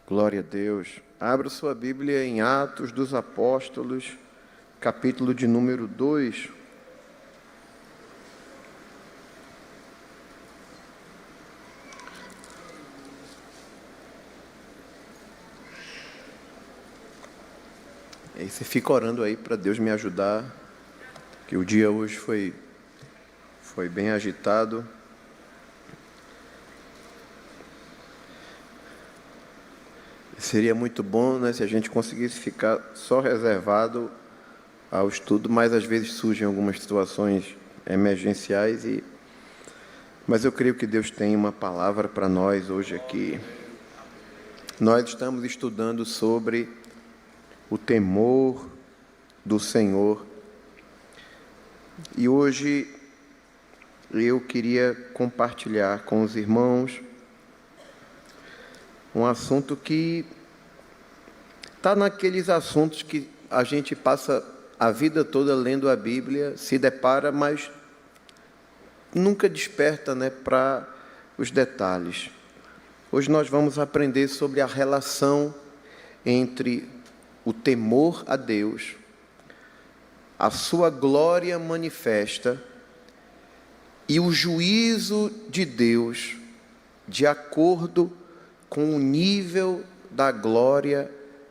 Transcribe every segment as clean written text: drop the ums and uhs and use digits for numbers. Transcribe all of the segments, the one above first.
Glória a Deus. Abra sua Bíblia em Atos dos Apóstolos, capítulo de número 2. E aí você fica orando aí para Deus me ajudar, que o dia hoje foi bem agitado. Seria muito bom, né, se a gente conseguisse ficar só reservado ao estudo, mas às vezes surgem algumas situações emergenciais, mas eu creio que Deus tem uma palavra para nós hoje aqui. Nós estamos estudando sobre o temor do Senhor, e hoje eu queria compartilhar com os irmãos um assunto que está naqueles assuntos que a gente passa a vida toda lendo a Bíblia, se depara, mas nunca desperta, né, para os detalhes. Hoje nós vamos aprender sobre a relação entre o temor a Deus, a sua glória manifesta e o juízo de Deus, de acordo com o nível da glória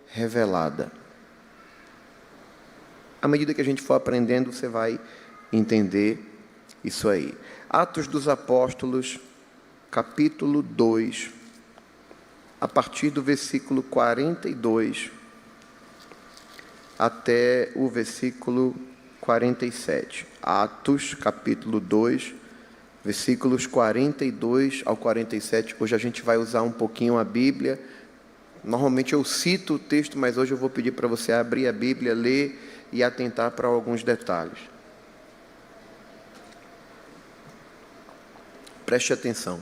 revelada. À medida que a gente for aprendendo, você vai entender isso aí. Atos dos Apóstolos, capítulo 2, a partir do versículo 42 até o versículo 47. Atos, capítulo 2, versículos 42 ao 47. Hoje a gente vai usar um pouquinho a Bíblia. Normalmente eu cito o texto, mas hoje eu vou pedir para você abrir a Bíblia, ler e atentar para alguns detalhes. Preste atenção.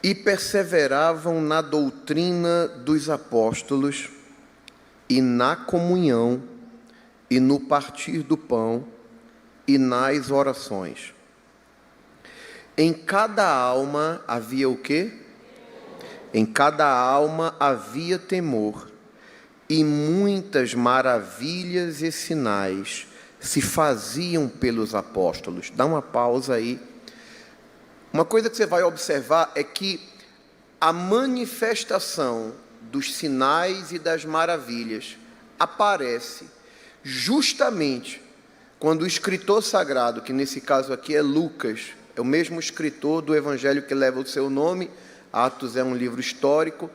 E perseveravam na doutrina dos apóstolos, e na comunhão, e no partir do pão, e nas orações. Em cada alma havia o quê? Em cada alma havia temor, e muitas maravilhas e sinais se faziam pelos apóstolos. Dá uma pausa aí. Uma coisa que você vai observar é que a manifestação dos sinais e das maravilhas aparece justamente quando o escritor sagrado, que nesse caso aqui é Lucas, é o mesmo escritor do evangelho que leva o seu nome. Atos é um livro histórico,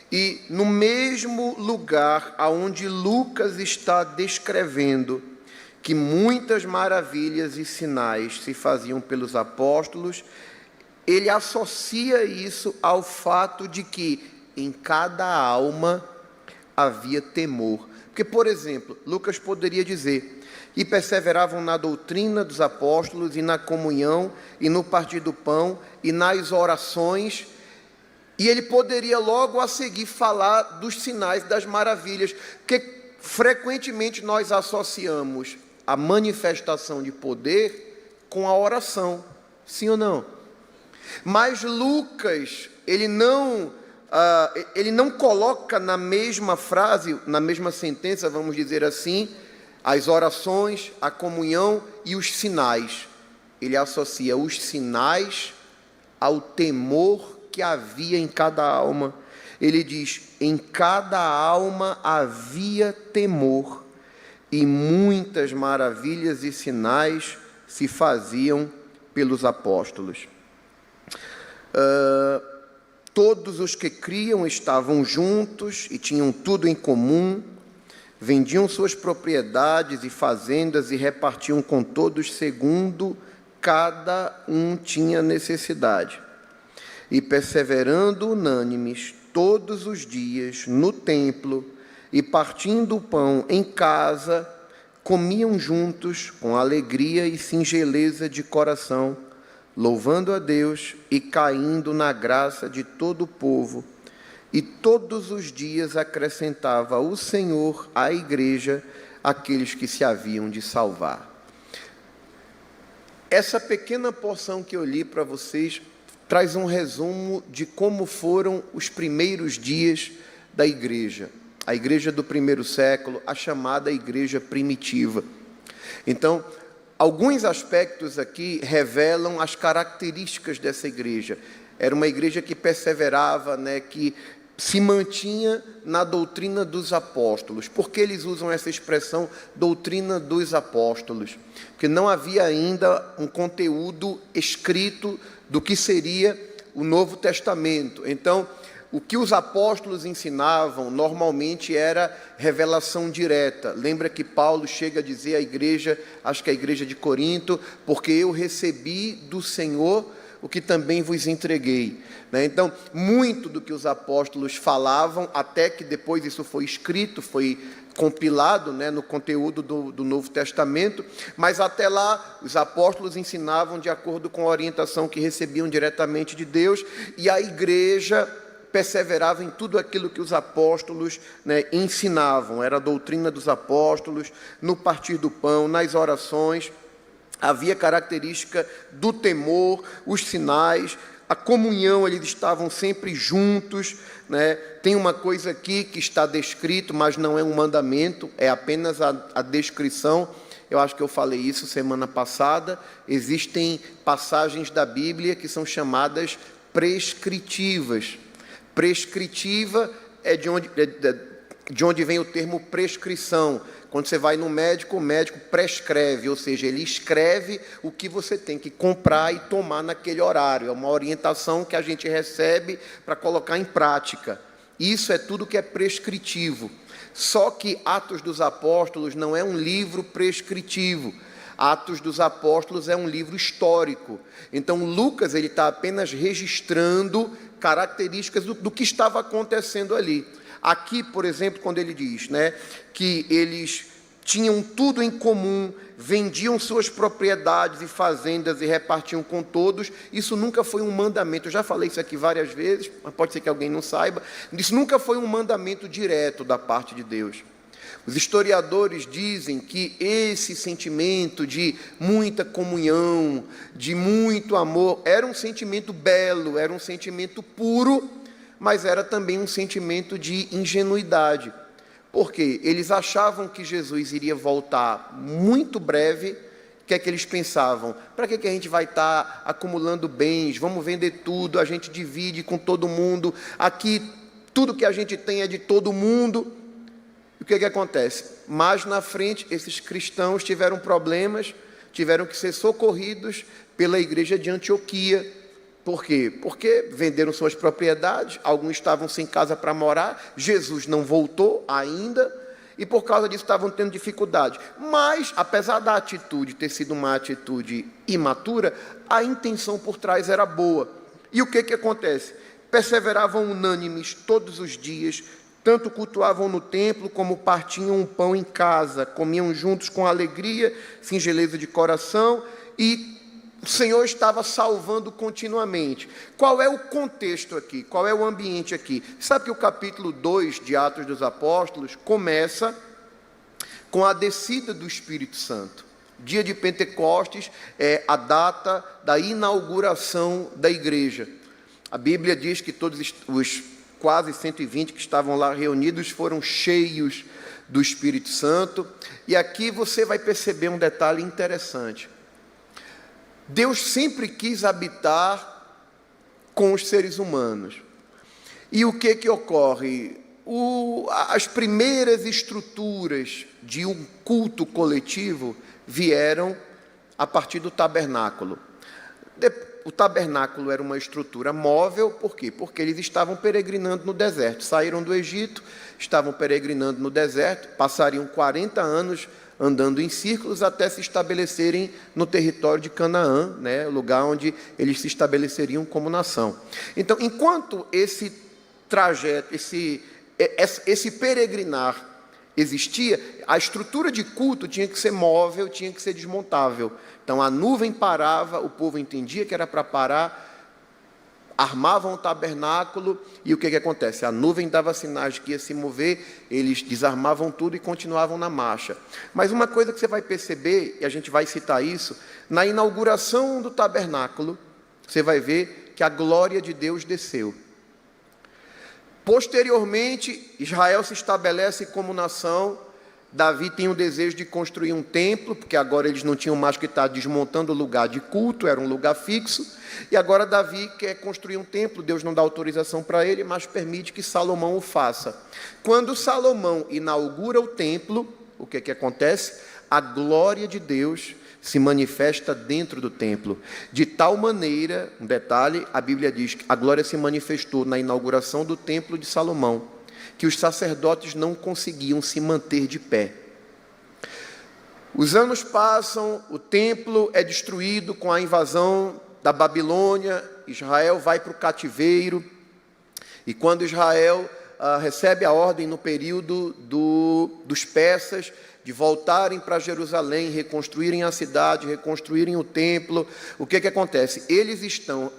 e no mesmo lugar aonde Lucas está descrevendo que muitas maravilhas e sinais se faziam pelos apóstolos, ele associa isso ao fato de que em cada alma havia temor. Porque, por exemplo, Lucas poderia dizer: e perseveravam na doutrina dos apóstolos, e na comunhão, e no partir do pão, e nas orações. E ele poderia logo a seguir falar dos sinais, das maravilhas, porque frequentemente nós associamos a manifestação de poder com a oração, sim ou não? Mas Lucas, ele não coloca na mesma frase, na mesma sentença, vamos dizer assim, as orações, a comunhão e os sinais. Ele associa os sinais ao temor que havia em cada alma. Ele diz: em cada alma havia temor, e muitas maravilhas e sinais se faziam pelos apóstolos. Todos os que criam estavam juntos e tinham tudo em comum, vendiam suas propriedades e fazendas e repartiam com todos segundo cada um tinha necessidade. E perseverando unânimes todos os dias no templo e partindo o pão em casa, comiam juntos com alegria e singeleza de coração, louvando a Deus e caindo na graça de todo o povo. E todos os dias acrescentava o Senhor à igreja aqueles que se haviam de salvar. Essa pequena porção que eu li para vocês traz um resumo de como foram os primeiros dias da igreja. A igreja do primeiro século, a chamada igreja primitiva. Então, alguns aspectos aqui revelam as características dessa igreja. Era uma igreja que perseverava, que se mantinha na doutrina dos apóstolos. Por que eles usam essa expressão, doutrina dos apóstolos? Porque não havia ainda um conteúdo escrito do que seria o Novo Testamento. Então, o que os apóstolos ensinavam normalmente era revelação direta. Lembra que Paulo chega a dizer à igreja, acho que é a igreja de Corinto, porque eu recebi do Senhor o que também vos entreguei. Então, muito do que os apóstolos falavam, até que depois isso foi escrito, foi compilado no conteúdo do Novo Testamento, mas até lá os apóstolos ensinavam de acordo com a orientação que recebiam diretamente de Deus, e a igreja perseverava em tudo aquilo que os apóstolos ensinavam. Era a doutrina dos apóstolos, no partir do pão, nas orações. Havia característica do temor, os sinais, a comunhão, eles estavam sempre juntos. Tem uma coisa aqui que está descrito, mas não é um mandamento, é apenas a descrição. Eu acho que eu falei isso semana passada. Existem passagens da Bíblia que são chamadas prescritivas. Prescritiva é de onde vem o termo prescrição. Quando você vai no médico, o médico prescreve, ou seja, ele escreve o que você tem que comprar e tomar naquele horário. É uma orientação que a gente recebe para colocar em prática. Isso é tudo que é prescritivo. Só que Atos dos Apóstolos não é um livro prescritivo. Atos dos Apóstolos é um livro histórico. Então, Lucas ele está apenas registrando características do que estava acontecendo ali. Aqui, por exemplo, quando ele diz que eles tinham tudo em comum, vendiam suas propriedades e fazendas e repartiam com todos, isso nunca foi um mandamento. Eu já falei isso aqui várias vezes, mas pode ser que alguém não saiba. Isso nunca foi um mandamento direto da parte de Deus. Os historiadores dizem que esse sentimento de muita comunhão, de muito amor, era um sentimento belo, era um sentimento puro, mas era também um sentimento de ingenuidade. Por quê? Eles achavam que Jesus iria voltar muito breve. O que é que eles pensavam? Para que a gente vai estar acumulando bens? Vamos vender tudo, a gente divide com todo mundo. Aqui, tudo que a gente tem é de todo mundo. O que acontece? Mais na frente, esses cristãos tiveram problemas, tiveram que ser socorridos pela igreja de Antioquia. Por quê? Porque venderam suas propriedades, alguns estavam sem casa para morar, Jesus não voltou ainda, e por causa disso estavam tendo dificuldade. Mas, apesar da atitude ter sido uma atitude imatura, a intenção por trás era boa. E o que acontece? Perseveravam unânimes todos os dias, tanto cultuavam no templo, como partiam o pão em casa, comiam juntos com alegria, singeleza de coração, e o Senhor estava salvando continuamente. Qual é o contexto aqui? Qual é o ambiente aqui? Sabe que o capítulo 2 de Atos dos Apóstolos começa com a descida do Espírito Santo. Dia de Pentecostes é a data da inauguração da igreja. A Bíblia diz que todos os quase 120 que estavam lá reunidos foram cheios do Espírito Santo. E aqui você vai perceber um detalhe interessante. Deus sempre quis habitar com os seres humanos. E o que ocorre? As primeiras estruturas de um culto coletivo vieram a partir do tabernáculo. O tabernáculo era uma estrutura móvel, por quê? Porque eles estavam peregrinando no deserto. Saíram do Egito, estavam peregrinando no deserto, passariam 40 anos andando em círculos até se estabelecerem no território de Canaã, o lugar onde eles se estabeleceriam como nação. Então, enquanto esse trajeto, esse peregrinar existia, a estrutura de culto tinha que ser móvel, tinha que ser desmontável. Então, a nuvem parava, o povo entendia que era para parar, armavam o tabernáculo, e o que acontece? A nuvem dava sinais de que ia se mover, eles desarmavam tudo e continuavam na marcha. Mas uma coisa que você vai perceber, e a gente vai citar isso, na inauguração do tabernáculo, você vai ver que a glória de Deus desceu. Posteriormente, Israel se estabelece como nação. Davi tem o desejo de construir um templo, porque agora eles não tinham mais que estar desmontando o lugar de culto, era um lugar fixo. E agora Davi quer construir um templo, Deus não dá autorização para ele, mas permite que Salomão o faça. Quando Salomão inaugura o templo, o que acontece? A glória de Deus se manifesta dentro do templo. De tal maneira, um detalhe, a Bíblia diz que a glória se manifestou na inauguração do templo de Salomão, que os sacerdotes não conseguiam se manter de pé. Os anos passam, o templo é destruído com a invasão da Babilônia, Israel vai para o cativeiro, e quando Israel recebe a ordem no período dos persas, de voltarem para Jerusalém, reconstruírem a cidade, reconstruírem o templo, o que acontece? Eles estão,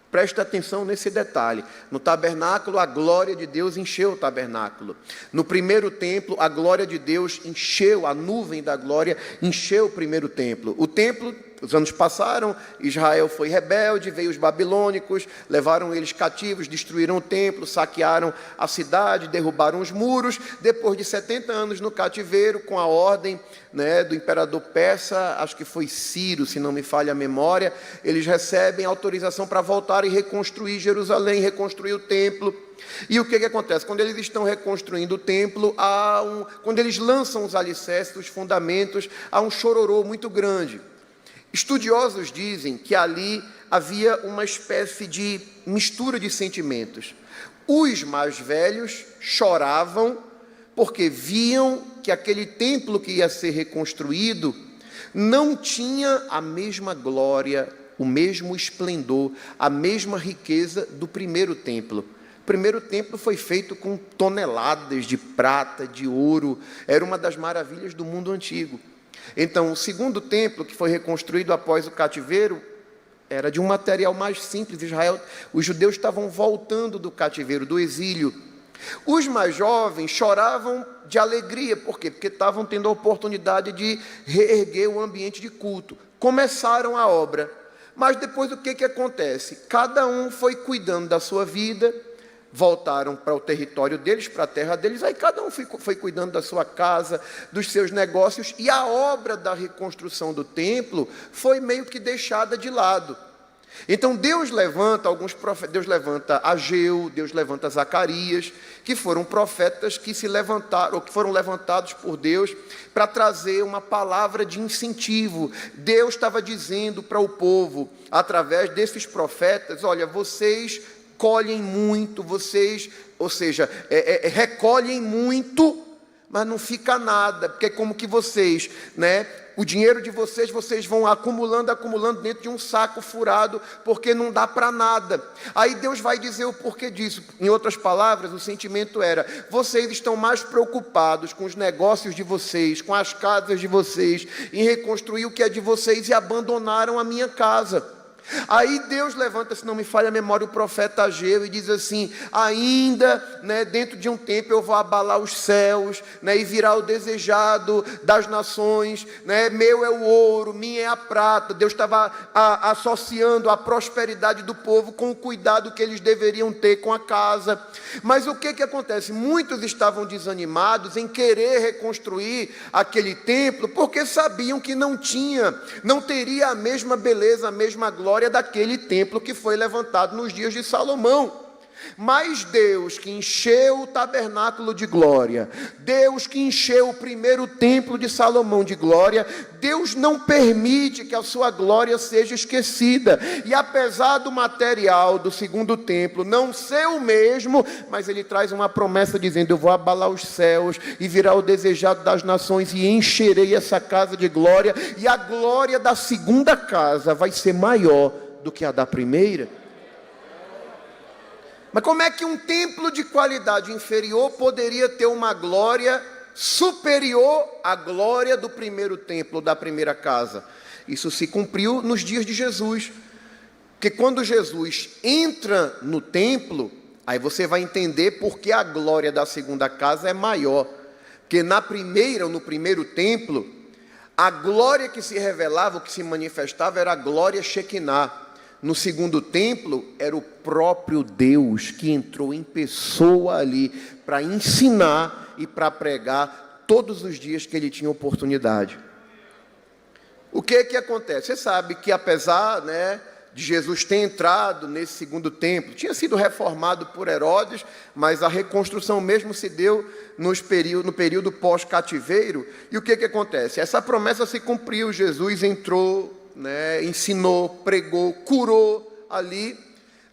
presta atenção nesse detalhe, no tabernáculo a glória de Deus encheu o tabernáculo. No primeiro templo a glória de Deus encheu, a nuvem da glória encheu o primeiro templo. O templo, os anos passaram, Israel foi rebelde, veio os babilônicos, levaram eles cativos, destruíram o templo, saquearam a cidade, derrubaram os muros. Depois de 70 anos no cativeiro, com a ordem do imperador persa, acho que foi Ciro, se não me falha a memória, eles recebem autorização para voltar e reconstruir Jerusalém, reconstruir o templo. E o que acontece? Quando eles estão reconstruindo o templo, quando eles lançam os alicerces, os fundamentos, há um chororô muito grande. Estudiosos dizem que ali havia uma espécie de mistura de sentimentos. Os mais velhos choravam porque viam que aquele templo que ia ser reconstruído não tinha a mesma glória, o mesmo esplendor, a mesma riqueza do primeiro templo. O primeiro templo foi feito com toneladas de prata, de ouro, era uma das maravilhas do mundo antigo. Então, o segundo templo, que foi reconstruído após o cativeiro, era de um material mais simples. Os judeus estavam voltando do cativeiro, do exílio. Os mais jovens choravam de alegria. Por quê? Porque estavam tendo a oportunidade de reerguer o ambiente de culto. Começaram a obra. Mas depois o que acontece? Cada um foi cuidando da sua vida, voltaram para o território deles, para a terra deles, aí cada um foi cuidando da sua casa, dos seus negócios, e a obra da reconstrução do templo foi meio que deixada de lado. Então Deus levanta alguns profetas, Deus levanta Ageu, Deus levanta Zacarias, que foram profetas que se levantaram, ou que foram levantados por Deus para trazer uma palavra de incentivo. Deus estava dizendo para o povo, através desses profetas: olha, vocês colhem muito, recolhem muito, mas não fica nada, porque é como que vocês, o dinheiro de vocês vão acumulando dentro de um saco furado, porque não dá para nada. Aí Deus vai dizer o porquê disso. Em outras palavras, o sentimento era: vocês estão mais preocupados com os negócios de vocês, com as casas de vocês, em reconstruir o que é de vocês, e abandonaram a minha casa. Aí Deus levanta, se não me falha a memória, o profeta Ageu, e diz assim: ainda, dentro de um tempo eu vou abalar os céus, e virar o desejado das nações, meu é o ouro, minha é a prata. Deus estava associando a prosperidade do povo com o cuidado que eles deveriam ter com a casa. Mas o que acontece? Muitos estavam desanimados em querer reconstruir aquele templo, porque sabiam que não teria a mesma beleza, a mesma glória daquele templo que foi levantado nos dias de Salomão. Mas Deus, que encheu o tabernáculo de glória, Deus que encheu o primeiro templo de Salomão de glória, Deus não permite que a sua glória seja esquecida. E apesar do material do segundo templo não ser o mesmo, mas ele traz uma promessa dizendo: eu vou abalar os céus e virar o desejado das nações, e encherei essa casa de glória, e a glória da segunda casa vai ser maior do que a da primeira. Mas como é que um templo de qualidade inferior poderia ter uma glória superior à glória do primeiro templo, da primeira casa? Isso se cumpriu nos dias de Jesus. Porque quando Jesus entra no templo, aí você vai entender por que a glória da segunda casa é maior. Porque no primeiro templo, a glória que se revelava, o que se manifestava, era a glória Shekinah. no segundo templo, era o próprio Deus que entrou em pessoa ali para ensinar e para pregar todos os dias que ele tinha oportunidade. O que acontece? Você sabe que apesar, de Jesus ter entrado nesse segundo templo, tinha sido reformado por Herodes, mas a reconstrução mesmo se deu no período pós-cativeiro. E o que acontece? Essa promessa se cumpriu, Jesus entrou, ensinou, pregou, curou ali,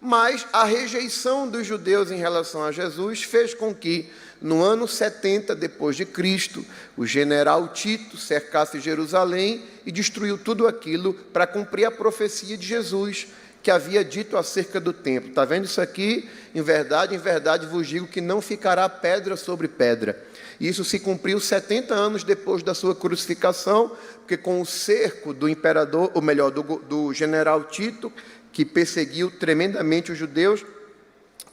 mas a rejeição dos judeus em relação a Jesus fez com que, no ano 70 depois de Cristo, o general Tito cercasse Jerusalém e destruiu tudo aquilo para cumprir a profecia de Jesus, que havia dito acerca do templo. Está vendo isso aqui? Em verdade vos digo que não ficará pedra sobre pedra. E isso se cumpriu 70 anos depois da sua crucificação, porque com o cerco do imperador, ou melhor, do general Tito, que perseguiu tremendamente os judeus,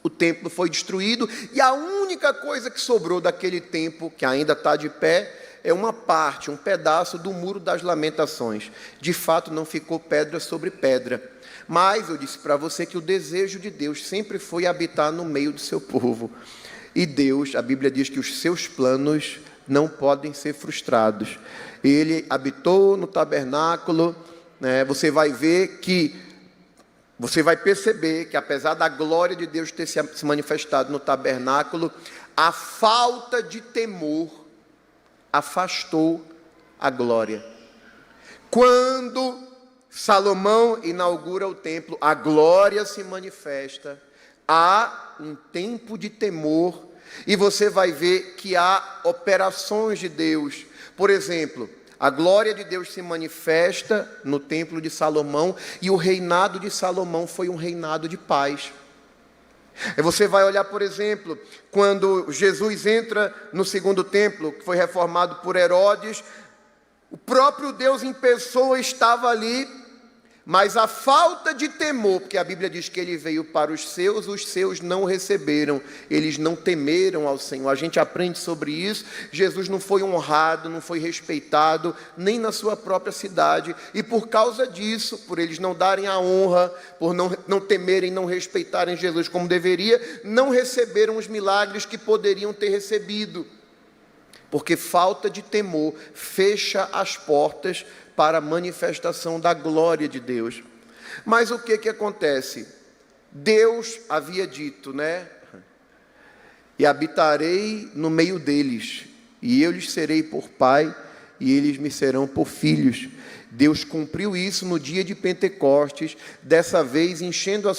o templo foi destruído, e a única coisa que sobrou daquele templo, que ainda está de pé, é uma parte, um pedaço do Muro das Lamentações. De fato, não ficou pedra sobre pedra. Mas eu disse para você que o desejo de Deus sempre foi habitar no meio do seu povo. E Deus, a Bíblia diz que os seus planos não podem ser frustrados. Ele habitou no tabernáculo, você vai ver que você vai perceber que, apesar da glória de Deus ter se manifestado no tabernáculo, a falta de temor afastou a glória. Quando Salomão inaugura o templo, a glória se manifesta, há um tempo de temor, e você vai ver que há operações de Deus. Por exemplo, a glória de Deus se manifesta no templo de Salomão, e o reinado de Salomão foi um reinado de paz. E você vai olhar, por exemplo, quando Jesus entra no segundo templo, que foi reformado por Herodes, o próprio Deus em pessoa estava ali, mas a falta de temor, porque a Bíblia diz que ele veio para os seus não o receberam, eles não temeram ao Senhor. A gente aprende sobre isso. Jesus não foi honrado, não foi respeitado, nem na sua própria cidade, e por causa disso, por eles não darem a honra, por não temerem, não respeitarem Jesus como deveria, não receberam os milagres que poderiam ter recebido, porque falta de temor fecha as portas para a manifestação da glória de Deus. Mas o que acontece? Deus havia dito, e habitarei no meio deles, e eu lhes serei por pai, e eles me serão por filhos. Deus cumpriu isso no dia de Pentecostes, dessa vez enchendo da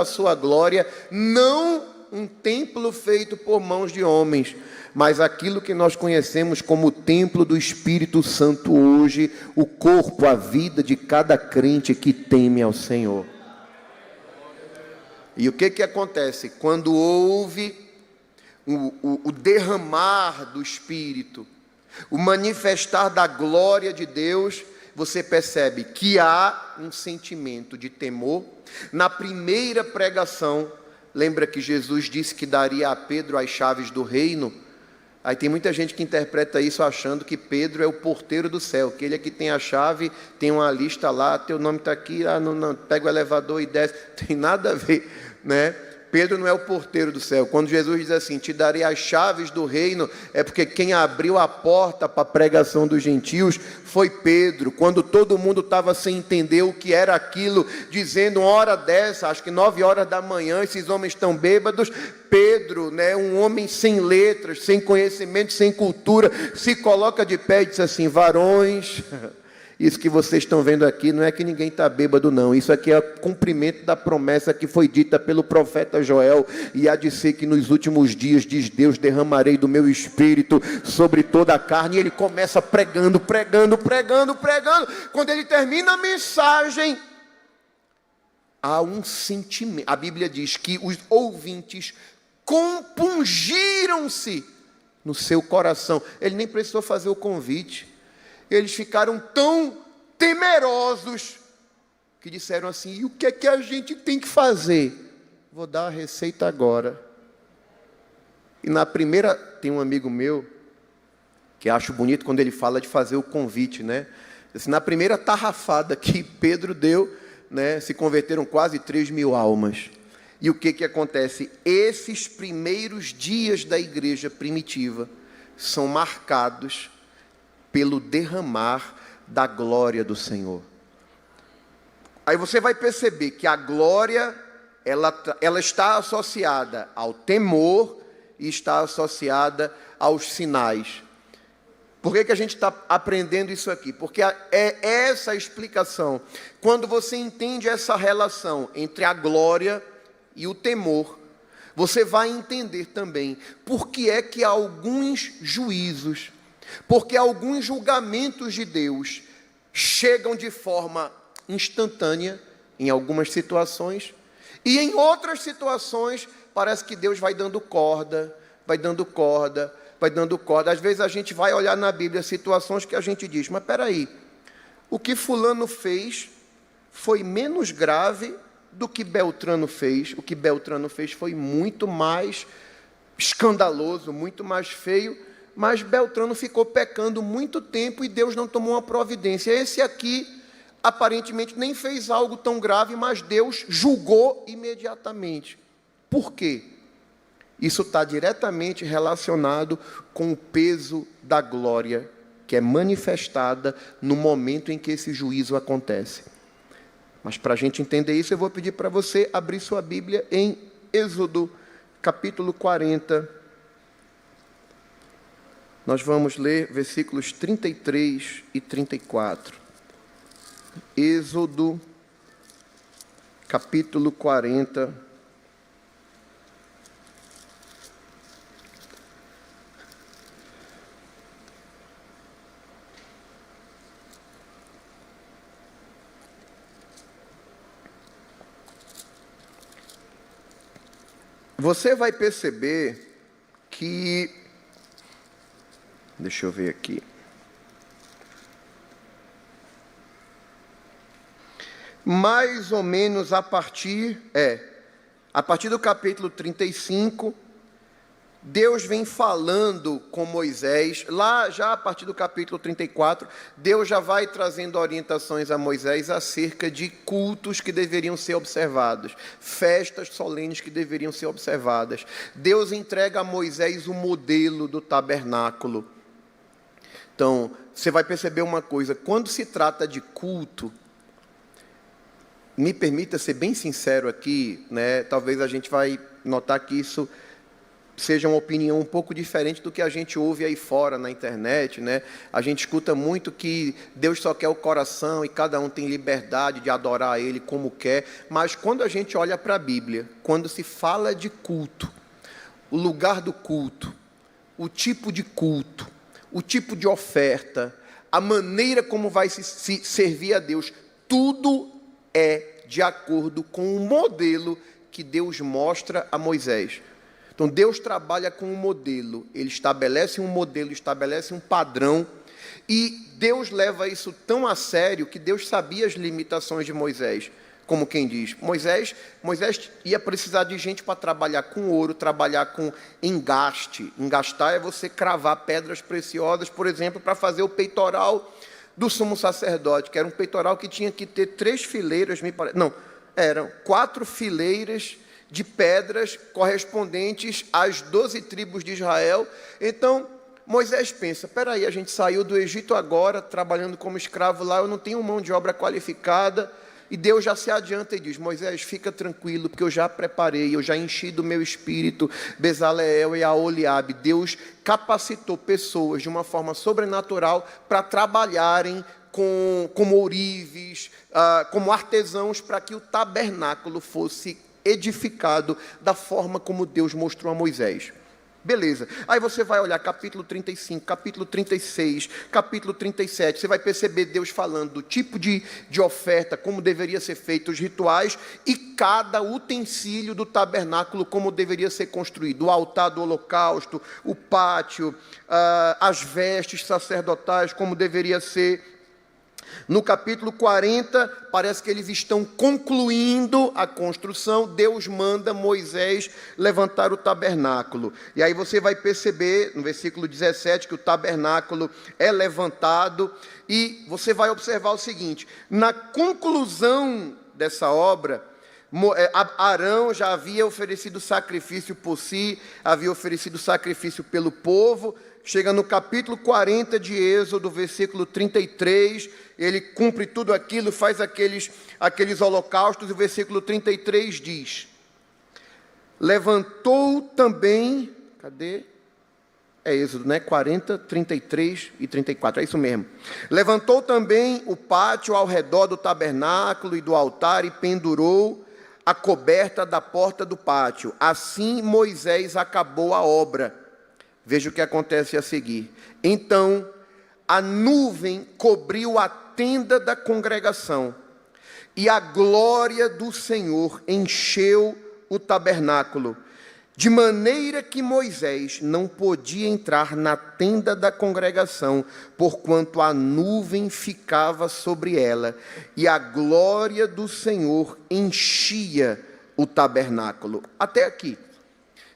sua glória, não um templo feito por mãos de homens, mas aquilo que nós conhecemos como o templo do Espírito Santo hoje, o corpo, a vida de cada crente que teme ao Senhor. E o que acontece? Quando houve o derramar do Espírito, o manifestar da glória de Deus, você percebe que há um sentimento de temor. Na primeira pregação, lembra que Jesus disse que daria a Pedro as chaves do reino? Aí tem muita gente que interpreta isso achando que Pedro é o porteiro do céu, que ele é que tem a chave, tem uma lista lá, teu nome está aqui, não, pega o elevador e desce. Tem nada a ver, Pedro não é o porteiro do céu. Quando Jesus diz assim, te darei as chaves do reino, é porque quem abriu a porta para a pregação dos gentios foi Pedro. Quando todo mundo estava sem entender o que era aquilo, dizendo uma hora dessa, acho que 9 horas da manhã, esses homens estão bêbados, Pedro, um homem sem letras, sem conhecimento, sem cultura, se coloca de pé e diz assim, varões... Isso que vocês estão vendo aqui não é que ninguém está bêbado, não. Isso aqui é o cumprimento da promessa que foi dita pelo profeta Joel. E há de ser que nos últimos dias, diz Deus, derramarei do meu espírito sobre toda a carne. E ele começa pregando. Quando ele termina a mensagem, há um sentimento. A Bíblia diz que os ouvintes compungiram-se no seu coração. Ele nem precisou fazer o convite. Eles ficaram tão temerosos que disseram assim, e o que é que a gente tem que fazer? Vou dar a receita agora. E na primeira, tem um amigo meu, que acho bonito quando ele fala de fazer o convite, Assim, na primeira tarrafada que Pedro deu, né, se converteram quase 3.000 almas. E o que acontece? Esses primeiros dias da igreja primitiva são marcados pelo derramar da glória do Senhor. Aí você vai perceber que a glória, ela está associada ao temor e está associada aos sinais. Por que a gente está aprendendo isso aqui? Porque é essa a explicação. Quando você entende essa relação entre a glória e o temor, você vai entender também por que é que alguns juízos, porque alguns julgamentos de Deus chegam de forma instantânea em algumas situações, e em outras situações parece que Deus vai dando corda, vai dando corda, vai dando corda. Às vezes a gente vai olhar na Bíblia situações que a gente diz, mas espera aí, o que fulano fez foi menos grave do que Beltrano fez. O que Beltrano fez foi muito mais escandaloso, muito mais feio, mas Beltrano ficou pecando muito tempo e Deus não tomou uma providência. Esse aqui, aparentemente, nem fez algo tão grave, mas Deus julgou imediatamente. Por quê? Isso está diretamente relacionado com o peso da glória que é manifestada no momento em que esse juízo acontece. Mas para a gente entender isso, eu vou pedir para você abrir sua Bíblia em Êxodo, capítulo 40. Nós vamos ler versículos 33 e 34. Êxodo, capítulo 40. Você vai perceber que, deixa eu ver aqui, mais ou menos a partir do capítulo 35, Deus vem falando com Moisés, lá já a partir do capítulo 34, Deus já vai trazendo orientações a Moisés acerca de cultos que deveriam ser observados, festas solenes que deveriam ser observadas. Deus entrega a Moisés o modelo do tabernáculo. Então, você vai perceber uma coisa, quando se trata de culto, me permita ser bem sincero aqui, né? Talvez a gente vai notar que isso seja uma opinião um pouco diferente do que a gente ouve aí fora na internet, né? A gente escuta muito que Deus só quer o coração e cada um tem liberdade de adorar Ele como quer, mas quando a gente olha para a Bíblia, quando se fala de culto, o lugar do culto, o tipo de culto, o tipo de oferta, a maneira como vai se servir a Deus, tudo é de acordo com o modelo que Deus mostra a Moisés. Então, Deus trabalha com um modelo, Ele estabelece um modelo, estabelece um padrão, e Deus leva isso tão a sério que Deus sabia as limitações de Moisés. Como quem diz, Moisés ia precisar de gente para trabalhar com ouro, trabalhar com engaste. Engastar é você cravar pedras preciosas, por exemplo, para fazer o peitoral do sumo sacerdote, que era um peitoral que tinha que ter 3 fileiras, eram 4 fileiras de pedras correspondentes às 12 tribos de Israel. Então, Moisés pensa, espera aí, a gente saiu do Egito agora, trabalhando como escravo lá, eu não tenho mão de obra qualificada, e Deus já se adianta e diz, Moisés, fica tranquilo, porque eu já preparei, eu já enchi do meu espírito Bezaleel e Aholiabe. Deus capacitou pessoas de uma forma sobrenatural para trabalharem como ourives, como artesãos, para que o tabernáculo fosse edificado da forma como Deus mostrou a Moisés. Beleza. Aí você vai olhar capítulo 35, capítulo 36, capítulo 37, você vai perceber Deus falando do tipo de oferta, como deveria ser feito, os rituais, e cada utensílio do tabernáculo, como deveria ser construído, o altar do holocausto, o pátio, as vestes sacerdotais, como deveria ser. No capítulo 40, parece que eles estão concluindo a construção. Deus manda Moisés levantar o tabernáculo. E aí você vai perceber, no versículo 17, que o tabernáculo é levantado. E você vai observar o seguinte, na conclusão dessa obra, Arão já havia oferecido sacrifício por si, havia oferecido sacrifício pelo povo. Chega no capítulo 40 de Êxodo, versículo 33, ele cumpre tudo aquilo, faz aqueles holocaustos, e o versículo 33 diz: levantou também, Êxodo, né? 40, 33 e 34, é isso mesmo. Levantou também o pátio ao redor do tabernáculo e do altar e pendurou a coberta da porta do pátio. Assim Moisés acabou a obra. Veja o que acontece a seguir. Então, a nuvem cobriu a tenda da congregação, e a glória do Senhor encheu o tabernáculo, de maneira que Moisés não podia entrar na tenda da congregação, porquanto a nuvem ficava sobre ela, e a glória do Senhor enchia o tabernáculo. Até aqui.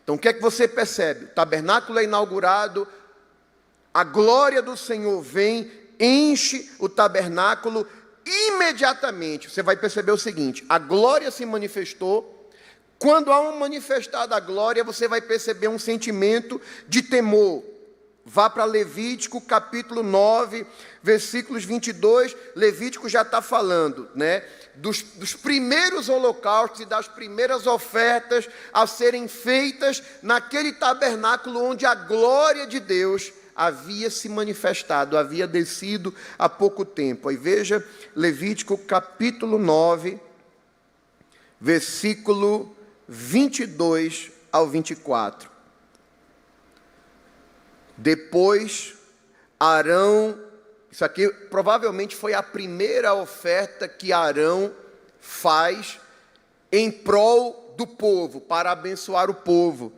Então, o que é que você percebe? O tabernáculo é inaugurado, a glória do Senhor vem, enche o tabernáculo, imediatamente. Você vai perceber o seguinte: a glória se manifestou. Quando há um manifestar da glória, você vai perceber um sentimento de temor. Vá para Levítico, capítulo 9, versículos 22, Levítico já está falando, né, dos primeiros holocaustos e das primeiras ofertas a serem feitas naquele tabernáculo onde a glória de Deus havia se manifestado, havia descido há pouco tempo. Aí veja, Levítico, capítulo 9, versículo 22 ao 24. Depois, Arão, isso aqui provavelmente foi a primeira oferta que Arão faz em prol do povo, para abençoar o povo.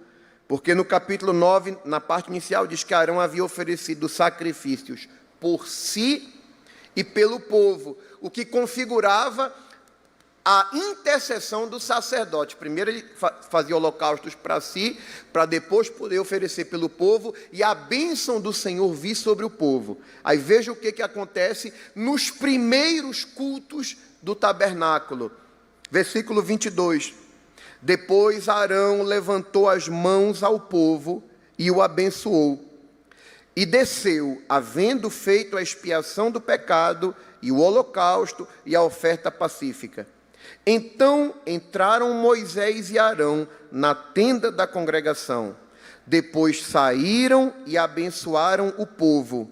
Porque no capítulo 9, na parte inicial, diz que Arão havia oferecido sacrifícios por si e pelo povo, o que configurava a intercessão do sacerdote. Primeiro ele fazia holocaustos para si, para depois poder oferecer pelo povo, e a bênção do Senhor vir sobre o povo. Aí veja o que acontece nos primeiros cultos do tabernáculo. Versículo 22. Depois Arão levantou as mãos ao povo e o abençoou. E desceu, havendo feito a expiação do pecado, e o holocausto e a oferta pacífica. Então entraram Moisés e Arão na tenda da congregação. Depois saíram e abençoaram o povo.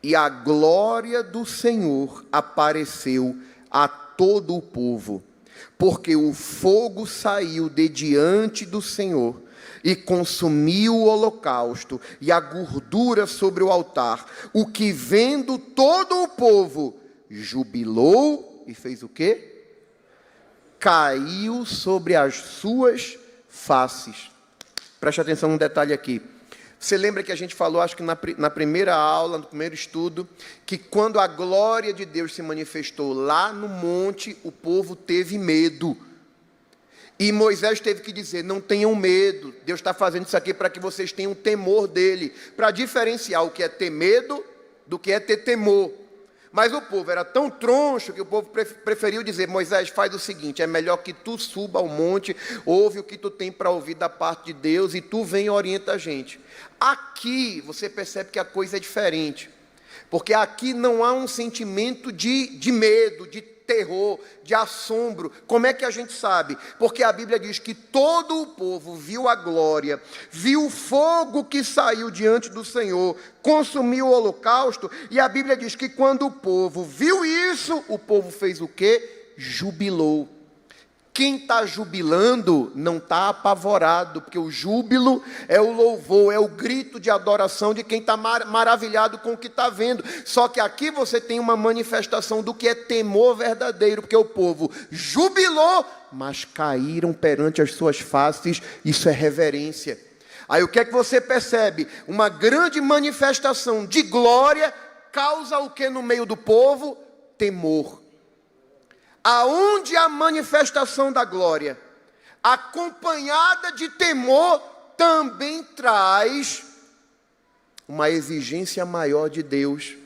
E a glória do Senhor apareceu a todo o povo, porque o fogo saiu de diante do Senhor e consumiu o holocausto e a gordura sobre o altar. O que, vendo todo o povo, jubilou e fez o quê? Caiu sobre as suas faces. Preste atenção num detalhe aqui. Você lembra que a gente falou, acho que na primeira aula, no primeiro estudo, que quando a glória de Deus se manifestou lá no monte, o povo teve medo. E Moisés teve que dizer: não tenham medo, Deus está fazendo isso aqui para que vocês tenham temor dele, para diferenciar o que é ter medo do que é ter temor. Mas o povo era tão troncho que o povo preferiu dizer: Moisés, faz o seguinte, é melhor que tu suba ao monte, ouve o que tu tem para ouvir da parte de Deus e tu vem e orienta a gente. Aqui você percebe que a coisa é diferente, porque aqui não há um sentimento de medo, de terror, de assombro. Como é que a gente sabe? Porque a Bíblia diz que todo o povo viu a glória, viu o fogo que saiu diante do Senhor, consumiu o holocausto, e a Bíblia diz que quando o povo viu isso, o povo fez o quê? Jubilou. Quem está jubilando não está apavorado, porque o júbilo é o louvor, é o grito de adoração de quem está maravilhado com o que está vendo. Só que aqui você tem uma manifestação do que é temor verdadeiro, porque o povo jubilou, mas caíram perante as suas faces. Isso é reverência. Aí o que é que você percebe? Uma grande manifestação de glória causa o que no meio do povo? Temor. Aonde a manifestação da glória, acompanhada de temor, também traz uma exigência maior de Deus.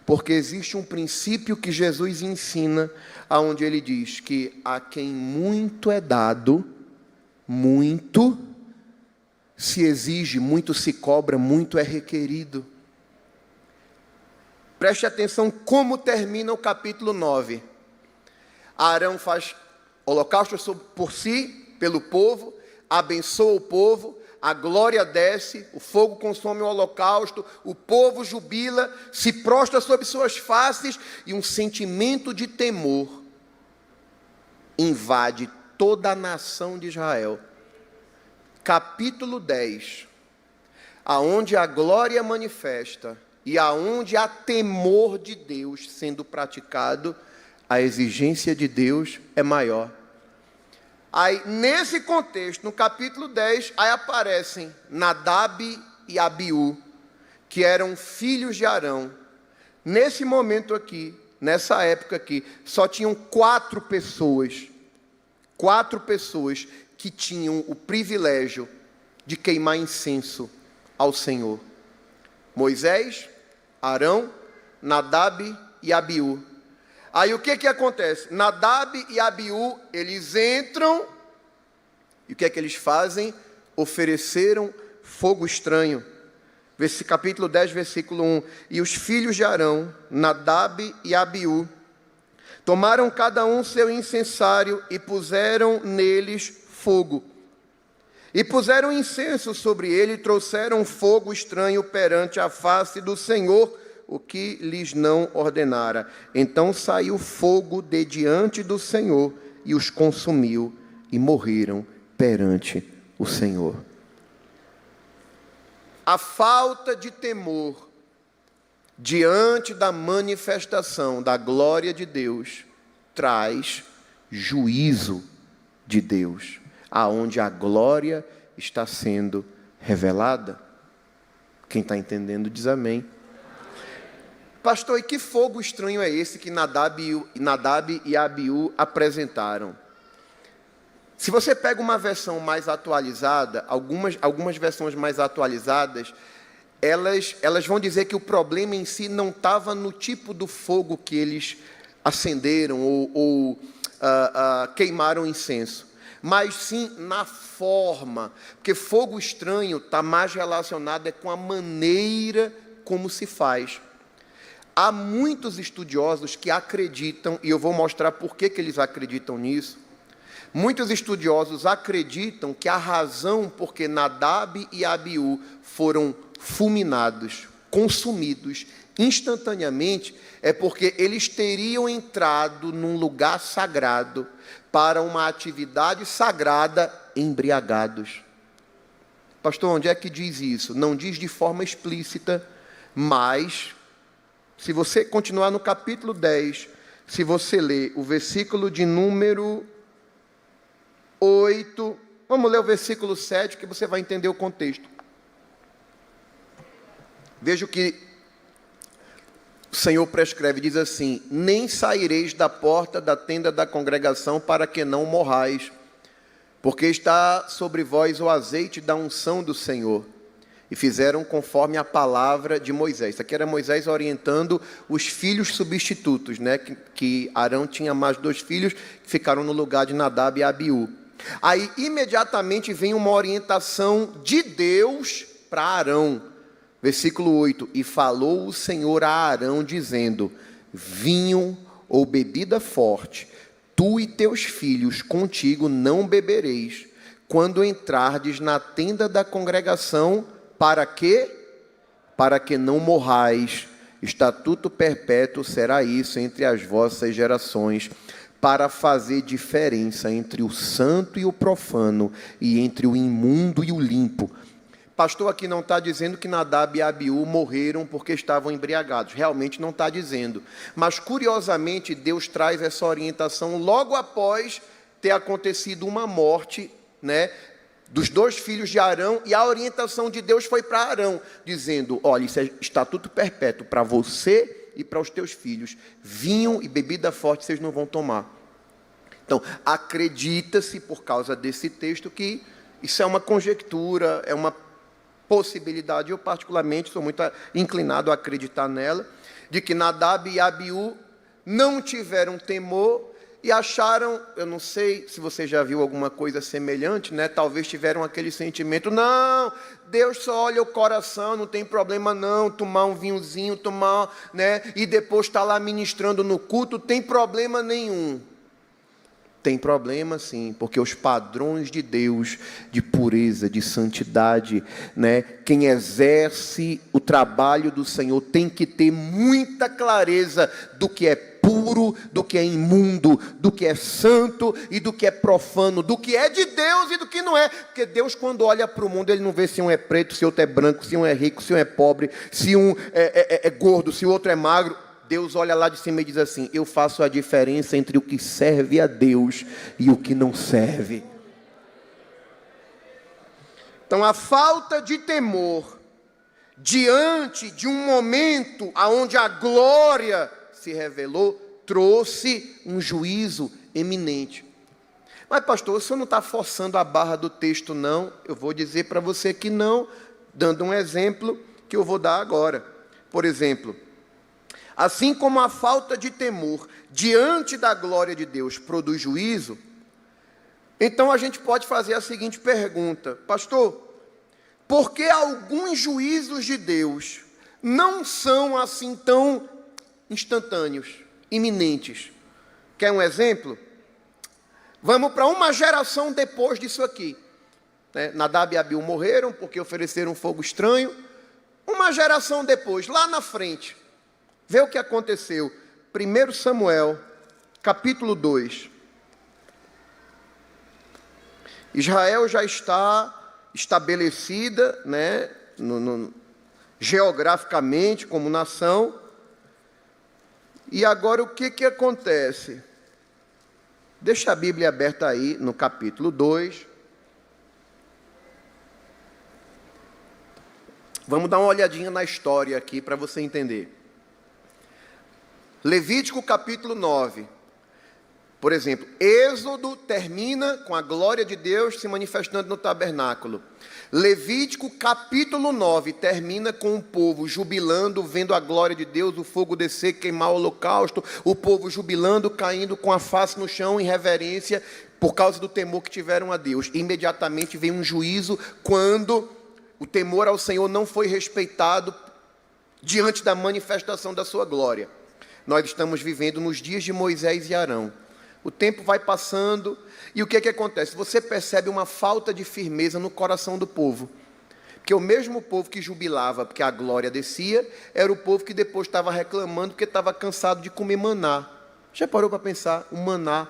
Porque existe um princípio que Jesus ensina, aonde ele diz que a quem muito é dado, muito se exige, muito se cobra, muito é requerido. Preste atenção como termina o capítulo 9. Arão faz holocausto por si, pelo povo, abençoa o povo, a glória desce, o fogo consome o holocausto, o povo jubila, se prostra sobre suas faces e um sentimento de temor invade toda a nação de Israel. Capítulo 10, aonde a glória manifesta e aonde há temor de Deus sendo praticado, a exigência de Deus é maior. Aí, nesse contexto, no capítulo 10, aí aparecem Nadab e Abiú, que eram filhos de Arão. Nesse momento aqui, nessa época aqui, só tinham 4 pessoas que tinham o privilégio de queimar incenso ao Senhor. Moisés, Arão, Nadab e Abiú. Aí o que acontece? Nadab e Abiú, eles entram, e o que eles fazem? Ofereceram fogo estranho. Capítulo 10, versículo 1. E os filhos de Arão, Nadab e Abiú, tomaram cada um seu incensário e puseram neles fogo. E puseram incenso sobre ele e trouxeram fogo estranho perante a face do Senhor, o que lhes não ordenara. Então saiu fogo de diante do Senhor e os consumiu e morreram perante o Senhor. A falta de temor diante da manifestação da glória de Deus traz juízo de Deus, aonde a glória está sendo revelada. Quem está entendendo diz amém. Pastor, e que fogo estranho é esse que Nadab e Abiú apresentaram? Se você pega uma versão mais atualizada, algumas versões mais atualizadas, elas vão dizer que o problema em si não estava no tipo do fogo que eles acenderam ou queimaram incenso, mas sim na forma, porque fogo estranho está mais relacionado com a maneira como se faz. Há muitos estudiosos que acreditam, e eu vou mostrar por que eles acreditam nisso. Muitos estudiosos acreditam que a razão por que Nadab e Abiú foram fulminados, consumidos instantaneamente, é porque eles teriam entrado num lugar sagrado para uma atividade sagrada embriagados. Pastor, onde é que diz isso? Não diz de forma explícita, mas se você continuar no capítulo 10, se você ler o versículo de número 8, vamos ler o versículo 7, que você vai entender o contexto. Veja o que o Senhor prescreve, diz assim: nem saireis da porta da tenda da congregação para que não morrais, porque está sobre vós o azeite da unção do Senhor. E fizeram conforme a palavra de Moisés. Isso aqui era Moisés orientando os filhos substitutos, né? Que Arão tinha mais 2 filhos que ficaram no lugar de Nadab e Abiú. Aí imediatamente vem uma orientação de Deus para Arão. Versículo 8: e falou o Senhor a Arão, dizendo: vinho ou bebida forte, tu e teus filhos contigo não bebereis, quando entrardes na tenda da congregação. Para quê? Para que não morrais. Estatuto perpétuo será isso entre as vossas gerações, para fazer diferença entre o santo e o profano, e entre o imundo e o limpo. Pastor, aqui não está dizendo que Nadab e Abiú morreram porque estavam embriagados. Realmente não está dizendo. Mas, curiosamente, Deus traz essa orientação logo após ter acontecido uma morte, né, dos 2 filhos de Arão, e a orientação de Deus foi para Arão, dizendo: olha, isso é estatuto perpétuo para você e para os teus filhos. Vinho e bebida forte vocês não vão tomar. Então, acredita-se, por causa desse texto, que isso é uma conjectura, é uma possibilidade, eu particularmente sou muito inclinado a acreditar nela, de que Nadab e Abiú não tiveram temor e acharam, eu não sei se você já viu alguma coisa semelhante, né? Talvez tiveram aquele sentimento, não, Deus só olha o coração, não tem problema não, tomar um vinhozinho, tomar, né? E depois estar lá ministrando no culto, tem problema nenhum. Tem problema sim, porque os padrões de Deus, de pureza, de santidade, né? Quem exerce o trabalho do Senhor tem que ter muita clareza do que é puro, do que é imundo, do que é santo e do que é profano, do que é de Deus e do que não é. Porque Deus, quando olha para o mundo, Ele não vê se um é preto, se outro é branco, se um é rico, se um é pobre, se um é gordo, se o outro é magro. Deus olha lá de cima e diz assim, eu faço a diferença entre o que serve a Deus e o que não serve. Então, a falta de temor diante de um momento onde a glória se revelou, trouxe um juízo eminente. Mas pastor, o senhor não está forçando a barra do texto não? Eu vou dizer para você que não, dando um exemplo que eu vou dar agora. Por exemplo, assim como a falta de temor diante da glória de Deus produz juízo, então a gente pode fazer a seguinte pergunta, pastor, por que alguns juízos de Deus não são assim tão instantâneos, iminentes? Quer um exemplo? Vamos para uma geração depois disso aqui. Nadab e Abiú morreram porque ofereceram fogo estranho. Uma geração depois, lá na frente, vê o que aconteceu. 1 Samuel, capítulo 2. Israel já está estabelecida, né, geograficamente como nação. E agora o que acontece? Deixa a Bíblia aberta aí no capítulo 2. Vamos dar uma olhadinha na história aqui para você entender. Levítico capítulo 9. Por exemplo, Êxodo termina com a glória de Deus se manifestando no tabernáculo. Levítico capítulo 9 termina com o povo jubilando, vendo a glória de Deus, o fogo descer, queimar o holocausto, o povo jubilando, caindo com a face no chão em reverência, por causa do temor que tiveram a Deus. Imediatamente vem um juízo quando o temor ao Senhor não foi respeitado diante da manifestação da sua glória. Nós estamos vivendo nos dias de Moisés e Arão. O tempo vai passando e o que acontece? Você percebe uma falta de firmeza no coração do povo. Porque o mesmo povo que jubilava porque a glória descia, era o povo que depois estava reclamando porque estava cansado de comer maná. Já parou para pensar? Um maná,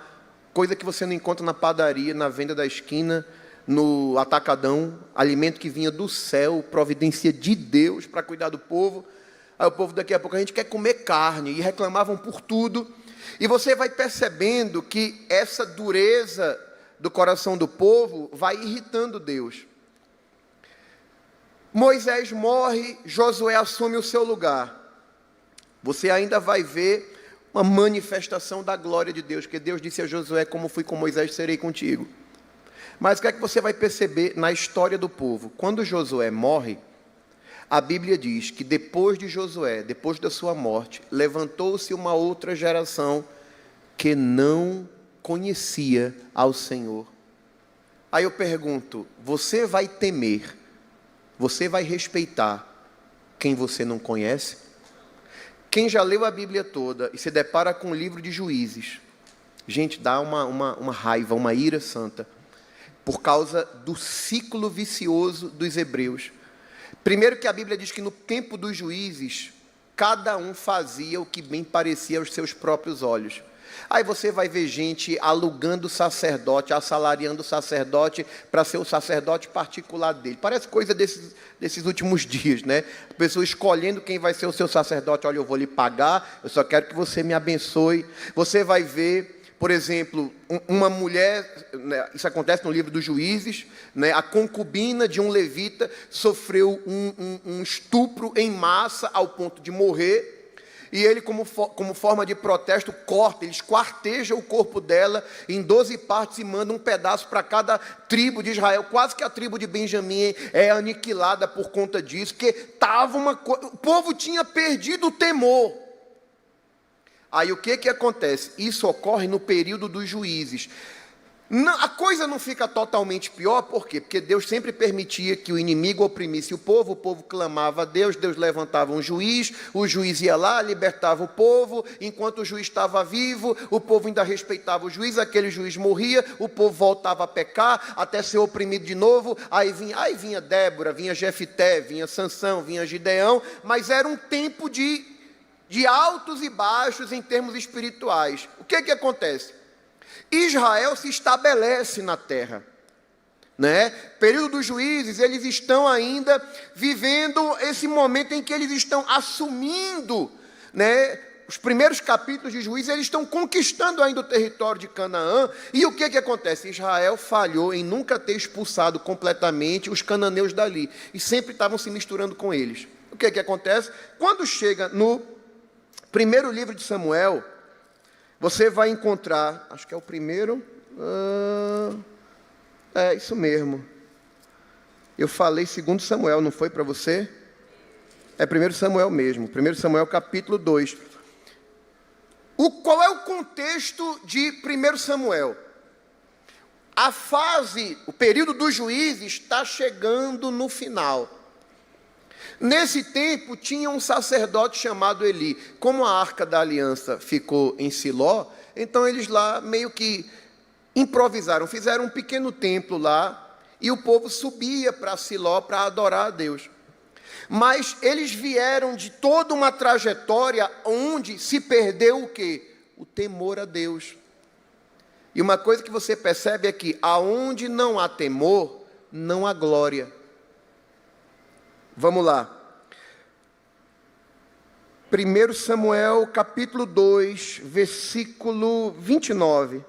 coisa que você não encontra na padaria, na venda da esquina, no atacadão, alimento que vinha do céu, providência de Deus para cuidar do povo. Aí o povo daqui a pouco, a gente quer comer carne, e reclamavam por tudo. E você vai percebendo que essa dureza do coração do povo vai irritando Deus. Moisés morre, Josué assume o seu lugar. Você ainda vai ver uma manifestação da glória de Deus, porque Deus disse a Josué, como fui com Moisés, serei contigo. Mas o que é que você vai perceber na história do povo? Quando Josué morre, a Bíblia diz que depois de Josué, depois da sua morte, levantou-se uma outra geração que não conhecia ao Senhor. Aí eu pergunto, você vai temer, você vai respeitar quem você não conhece? Quem já leu a Bíblia toda e se depara com o livro de Juízes, gente, dá uma raiva, uma ira santa, por causa do ciclo vicioso dos hebreus. Primeiro que a Bíblia diz que no tempo dos juízes, cada um fazia o que bem parecia aos seus próprios olhos. Aí você vai ver gente alugando sacerdote, assalariando sacerdote para ser o sacerdote particular dele. Parece coisa desses últimos dias, né? A pessoa escolhendo quem vai ser o seu sacerdote. Olha, eu vou lhe pagar, eu só quero que você me abençoe. Você vai ver, por exemplo, uma mulher, né, isso acontece no livro dos Juízes, né, a concubina de um levita sofreu um estupro em massa ao ponto de morrer. e ele, como forma de protesto, corta, ele esquarteja o corpo dela em 12 partes e manda um pedaço para cada tribo de Israel. Quase que a tribo de Benjamim é aniquilada por conta disso, porque o povo tinha perdido o temor. Aí o que acontece? Isso ocorre no período dos juízes. Não, a coisa não fica totalmente pior, por quê? Porque Deus sempre permitia que o inimigo oprimisse o povo clamava a Deus, Deus levantava um juiz, o juiz ia lá, libertava o povo, enquanto o juiz estava vivo, o povo ainda respeitava o juiz, aquele juiz morria, o povo voltava a pecar, até ser oprimido de novo, aí vinha Débora, vinha Jefité, vinha Sansão, vinha Gideão, mas era um tempo de altos e baixos em termos espirituais. O que acontece? Israel se estabelece na terra, né? Período dos juízes, eles estão ainda vivendo esse momento em que eles estão assumindo, né? Os primeiros capítulos de Juízes, eles estão conquistando ainda o território de Canaã. E o que acontece? Israel falhou em nunca ter expulsado completamente os cananeus dali, e sempre estavam se misturando com eles. O que acontece? Quando chega no primeiro livro de Samuel, você vai encontrar, acho que é o primeiro, é isso mesmo, eu falei 2 Samuel, não foi para você? É 1 Samuel mesmo, 1 Samuel capítulo 2. Qual é o contexto de 1 Samuel? O período dos juízes está chegando no final. Nesse tempo, tinha um sacerdote chamado Eli. Como a Arca da Aliança ficou em Siló, então eles lá meio que improvisaram, fizeram um pequeno templo lá, e o povo subia para Siló para adorar a Deus. Mas eles vieram de toda uma trajetória onde se perdeu o quê? O temor a Deus. E uma coisa que você percebe é que aonde não há temor, não há glória. Vamos lá. 1 Samuel, capítulo 2, versículo 29.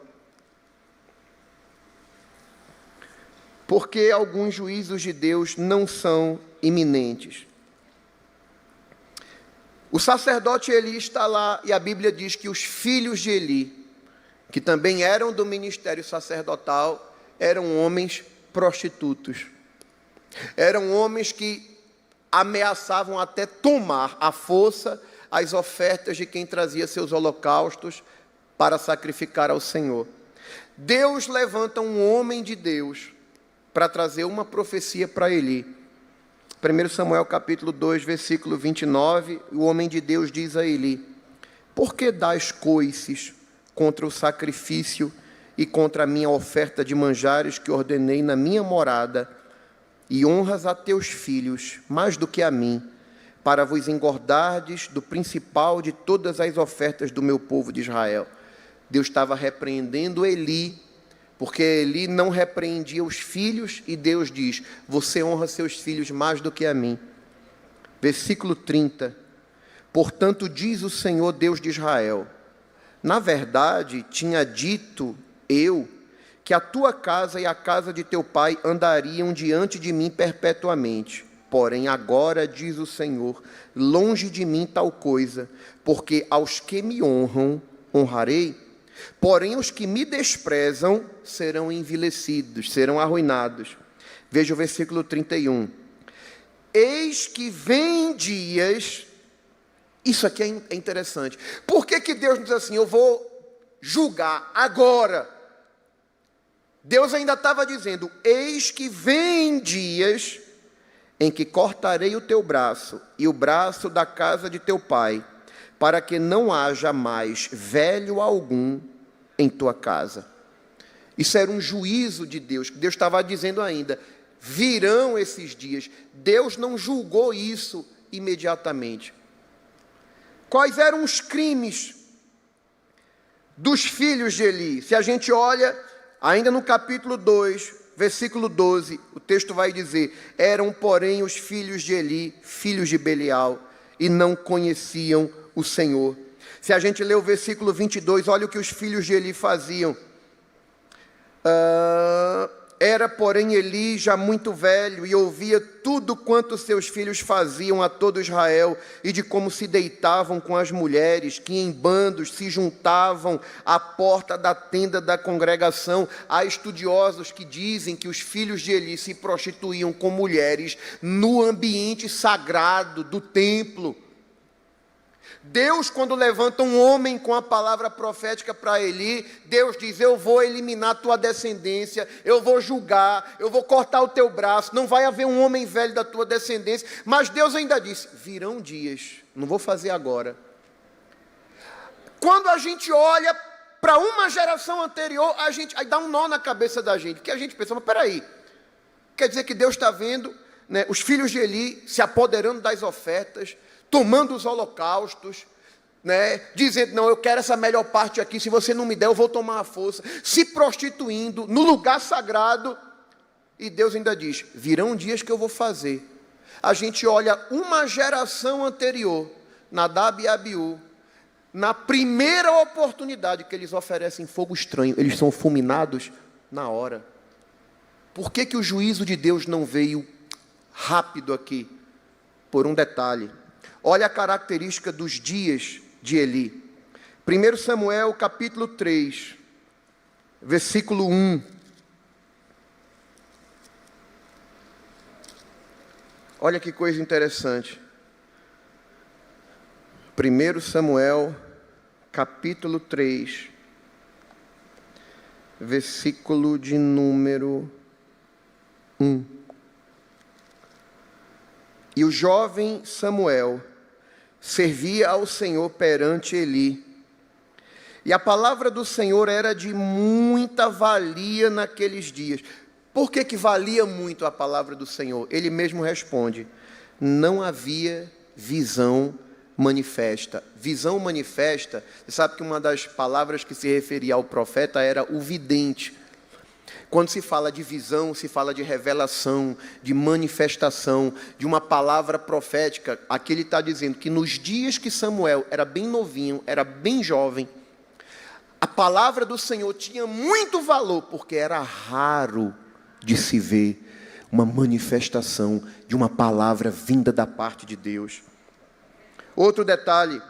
Porque alguns juízos de Deus não são iminentes. O sacerdote Eli está lá, e a Bíblia diz que os filhos de Eli, que também eram do ministério sacerdotal, eram homens prostitutos. Eram homens que ameaçavam até tomar à força as ofertas de quem trazia seus holocaustos para sacrificar ao Senhor. Deus levanta um homem de Deus para trazer uma profecia para Eli. 1 Samuel capítulo 2, versículo 29, o homem de Deus diz a Eli: por que dás coices contra o sacrifício e contra a minha oferta de manjares que ordenei na minha morada, e honras a teus filhos mais do que a mim, para vos engordardes do principal de todas as ofertas do meu povo de Israel? Deus estava repreendendo Eli, porque Eli não repreendia os filhos, e Deus diz: você honra seus filhos mais do que a mim. Versículo 30. Portanto, diz o Senhor Deus de Israel: na verdade, tinha dito eu que a tua casa e a casa de teu pai andariam diante de mim perpetuamente. Porém, agora, diz o Senhor, longe de mim tal coisa, porque aos que me honram, honrarei, porém os que me desprezam serão envilecidos, serão arruinados. Veja o versículo 31. Eis que vem dias... Isso aqui é interessante. Por que Deus diz assim, eu vou julgar agora? Deus ainda estava dizendo, eis que vem dias em que cortarei o teu braço e o braço da casa de teu pai, para que não haja mais velho algum em tua casa. Isso era um juízo de Deus, que Deus estava dizendo ainda, virão esses dias. Deus não julgou isso imediatamente. Quais eram os crimes dos filhos de Eli? Se a gente olha, ainda no capítulo 2, versículo 12, o texto vai dizer: eram, porém, os filhos de Eli, filhos de Belial, e não conheciam o Senhor. Se a gente lê o versículo 22, olha o que os filhos de Eli faziam. Era, porém, Eli já muito velho e ouvia tudo quanto seus filhos faziam a todo Israel e de como se deitavam com as mulheres, que em bandos se juntavam à porta da tenda da congregação. Há estudiosos que dizem que os filhos de Eli se prostituíam com mulheres no ambiente sagrado do templo. Deus, quando levanta um homem com a palavra profética para Eli, Deus diz: eu vou eliminar a tua descendência, eu vou julgar, eu vou cortar o teu braço, não vai haver um homem velho da tua descendência. Mas Deus ainda disse: virão dias, não vou fazer agora. Quando a gente olha para uma geração anterior, aí dá um nó na cabeça da gente, porque a gente pensa: mas peraí, quer dizer que Deus está vendo, né, os filhos de Eli se apoderando das ofertas, tomando os holocaustos, né, dizendo: não, eu quero essa melhor parte aqui, se você não me der, eu vou tomar a força, se prostituindo no lugar sagrado. E Deus ainda diz: virão dias que eu vou fazer. A gente olha uma geração anterior, Nadab e Abiú, na primeira oportunidade que eles oferecem fogo estranho, eles são fulminados na hora. Por que o juízo de Deus não veio rápido aqui? Por um detalhe. Olha a característica dos dias de Eli. 1 Samuel capítulo 3, versículo 1. Olha que coisa interessante. 1 Samuel capítulo 3, versículo de número 1. E o jovem Samuel servia ao Senhor perante Eli. E a palavra do Senhor era de muita valia naqueles dias. Por que valia muito a palavra do Senhor? Ele mesmo responde: não havia visão manifesta. Visão manifesta, você sabe que uma das palavras que se referia ao profeta era o vidente. Quando se fala de visão, se fala de revelação, de manifestação, de uma palavra profética. Aqui ele está dizendo que nos dias que Samuel era bem novinho, era bem jovem, a palavra do Senhor tinha muito valor, porque era raro de se ver uma manifestação de uma palavra vinda da parte de Deus. Outro detalhe: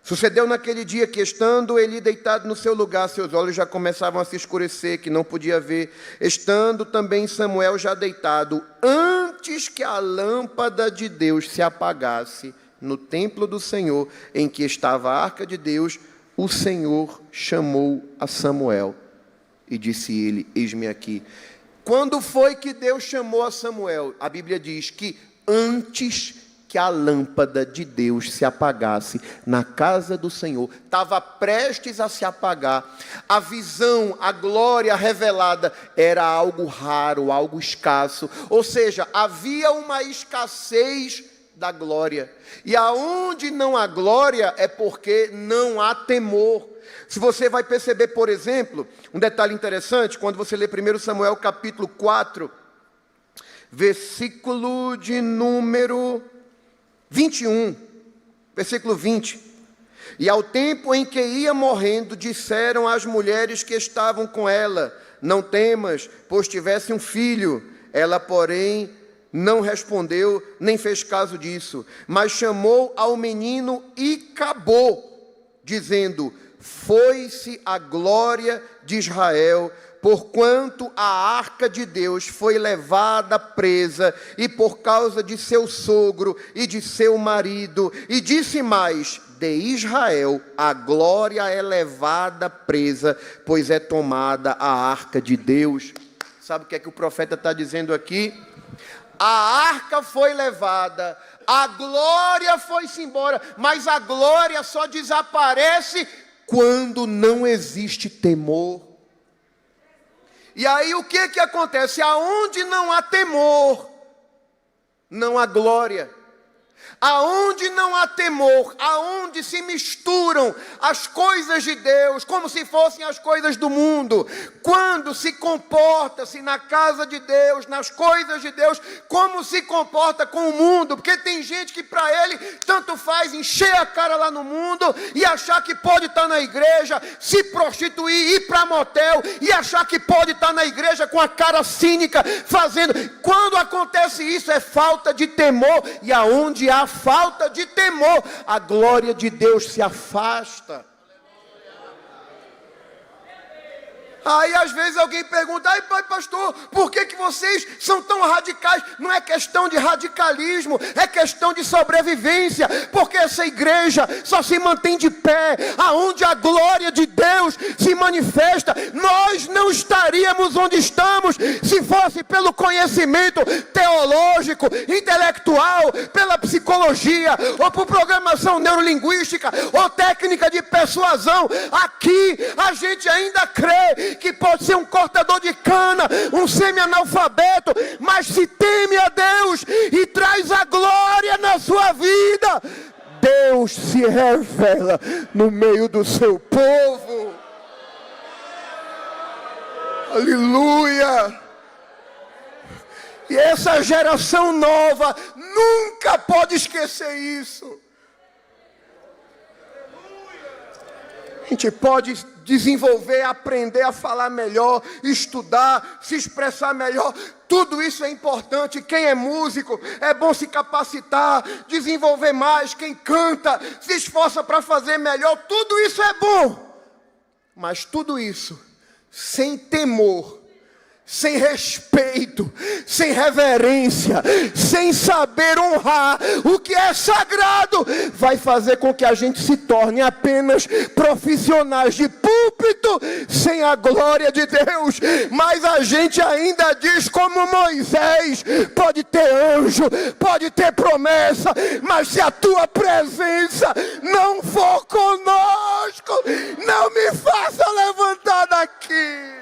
sucedeu naquele dia que, estando Eli deitado no seu lugar, seus olhos já começavam a se escurecer, que não podia ver. Estando também Samuel já deitado, antes que a lâmpada de Deus se apagasse no templo do Senhor, em que estava a arca de Deus, o Senhor chamou a Samuel e disse ele: eis-me aqui. Quando foi que Deus chamou a Samuel? A Bíblia diz que antes que a lâmpada de Deus se apagasse na casa do Senhor, estava prestes a se apagar. A visão, a glória revelada era algo raro, algo escasso. Ou seja, havia uma escassez da glória. E aonde não há glória é porque não há temor. Se você vai perceber, por exemplo, um detalhe interessante, quando você lê 1 Samuel capítulo 4, versículo de número 21, versículo 20. E ao tempo em que ia morrendo, disseram às mulheres que estavam com ela: não temas, pois tivesse um filho. Ela, porém, não respondeu, nem fez caso disso, mas chamou ao menino e acabou, dizendo: foi-se a glória de Israel, porquanto a arca de Deus foi levada presa, e por causa de seu sogro e de seu marido. E disse mais: de Israel a glória é levada presa, pois é tomada a arca de Deus. Sabe o que é que o profeta está dizendo aqui? A arca foi levada, a glória foi-se embora, mas a glória só desaparece quando não existe temor. E aí o que acontece? Aonde não há temor, não há glória. Aonde não há temor, aonde se misturam as coisas de Deus, como se fossem as coisas do mundo, quando se comporta-se na casa de Deus, nas coisas de Deus, como se comporta com o mundo, porque tem gente que para ele tanto faz encher a cara lá no mundo e achar que pode estar na igreja, se prostituir, ir para motel e achar que pode estar na igreja com a cara cínica, fazendo. Quando acontece isso é falta de temor, e aonde há falta de temor, a glória de Deus se afasta. Aí às vezes alguém pergunta: ai pastor, por que vocês são tão radicais? Não é questão de radicalismo, é questão de sobrevivência, porque essa igreja só se mantém de pé aonde a glória de Deus se manifesta. Nós não estaríamos onde estamos se fosse pelo conhecimento teológico, intelectual, pela psicologia, ou por programação neurolinguística, ou técnica de persuasão. Aqui a gente ainda crê que pode ser um cortador de cana, um semi-analfabeto, mas se teme a Deus e traz a glória na sua vida, Deus se revela no meio do seu povo. Aleluia! E essa geração nova nunca pode esquecer isso. A gente pode desenvolver, aprender a falar melhor, estudar, se expressar melhor. Tudo isso é importante. Quem é músico, é bom se capacitar, desenvolver mais. Quem canta, se esforça para fazer melhor. Tudo isso é bom. Mas tudo isso, sem temor, sem respeito, sem reverência, sem saber honrar o que é sagrado, vai fazer com que a gente se torne apenas profissionais de púlpito, sem a glória de Deus. Mas a gente ainda diz como Moisés: pode ter anjo, pode ter promessa, mas se a tua presença não for conosco, não me faça levantar daqui.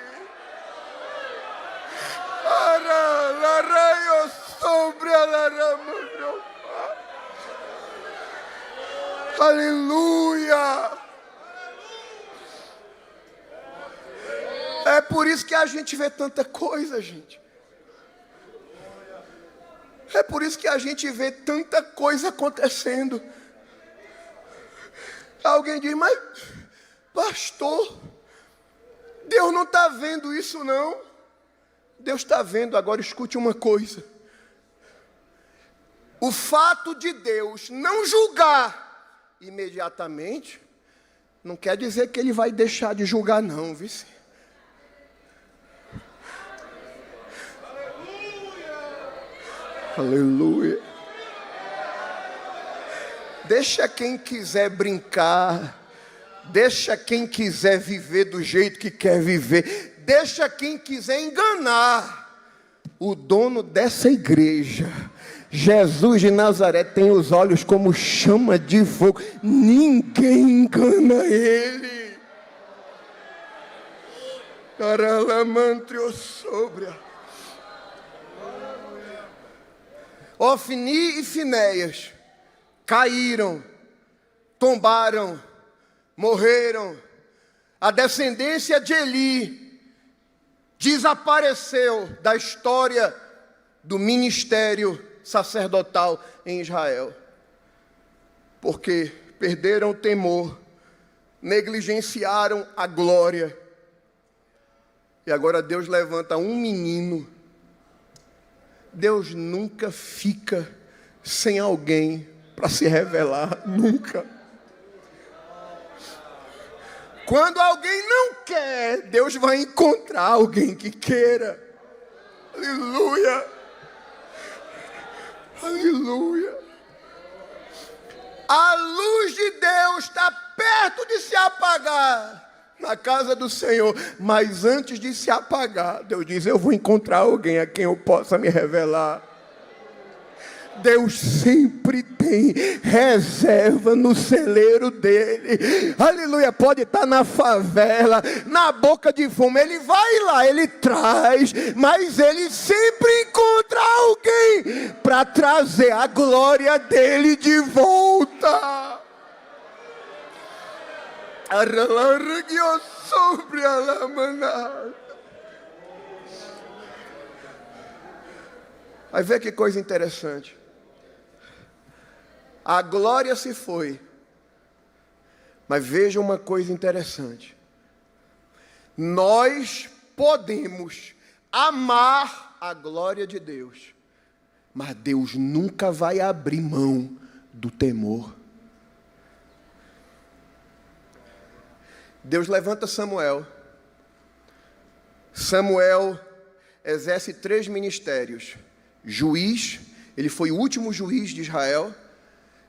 Aleluia! É por isso que a gente vê tanta coisa, gente. É por isso que a gente vê tanta coisa acontecendo. Alguém diz: mas pastor, Deus não está vendo isso não. Deus está vendo. Agora escute uma coisa: o fato de Deus não julgar imediatamente não quer dizer que Ele vai deixar de julgar não, vice. Aleluia. Deixa quem quiser brincar, deixa quem quiser viver do jeito que quer viver, deixa quem quiser enganar. O dono dessa igreja, Jesus de Nazaré, tem os olhos como chama de fogo. Ninguém engana ele. Ofni e Finéias caíram, tombaram, morreram. A descendência de Eli desapareceu da história do ministério sacerdotal em Israel, porque perderam o temor, negligenciaram a glória. E agora Deus levanta um menino. Deus nunca fica sem alguém para se revelar, nunca. Quando alguém não quer, Deus vai encontrar alguém que queira. Aleluia. Aleluia. A luz de Deus está perto de se apagar na casa do Senhor. Mas antes de se apagar, Deus diz: eu vou encontrar alguém a quem eu possa me revelar. Deus sempre tem reserva no celeiro dele. Aleluia, pode estar na favela, na boca de fome, ele vai lá, ele traz, mas ele sempre encontra alguém para trazer a glória dele de volta. Aí vê que coisa interessante. A glória se foi. Mas veja uma coisa interessante. Nós podemos amar a glória de Deus, mas Deus nunca vai abrir mão do temor. Deus levanta Samuel. Samuel exerce 3 ministérios. Juiz, ele foi o último juiz de Israel.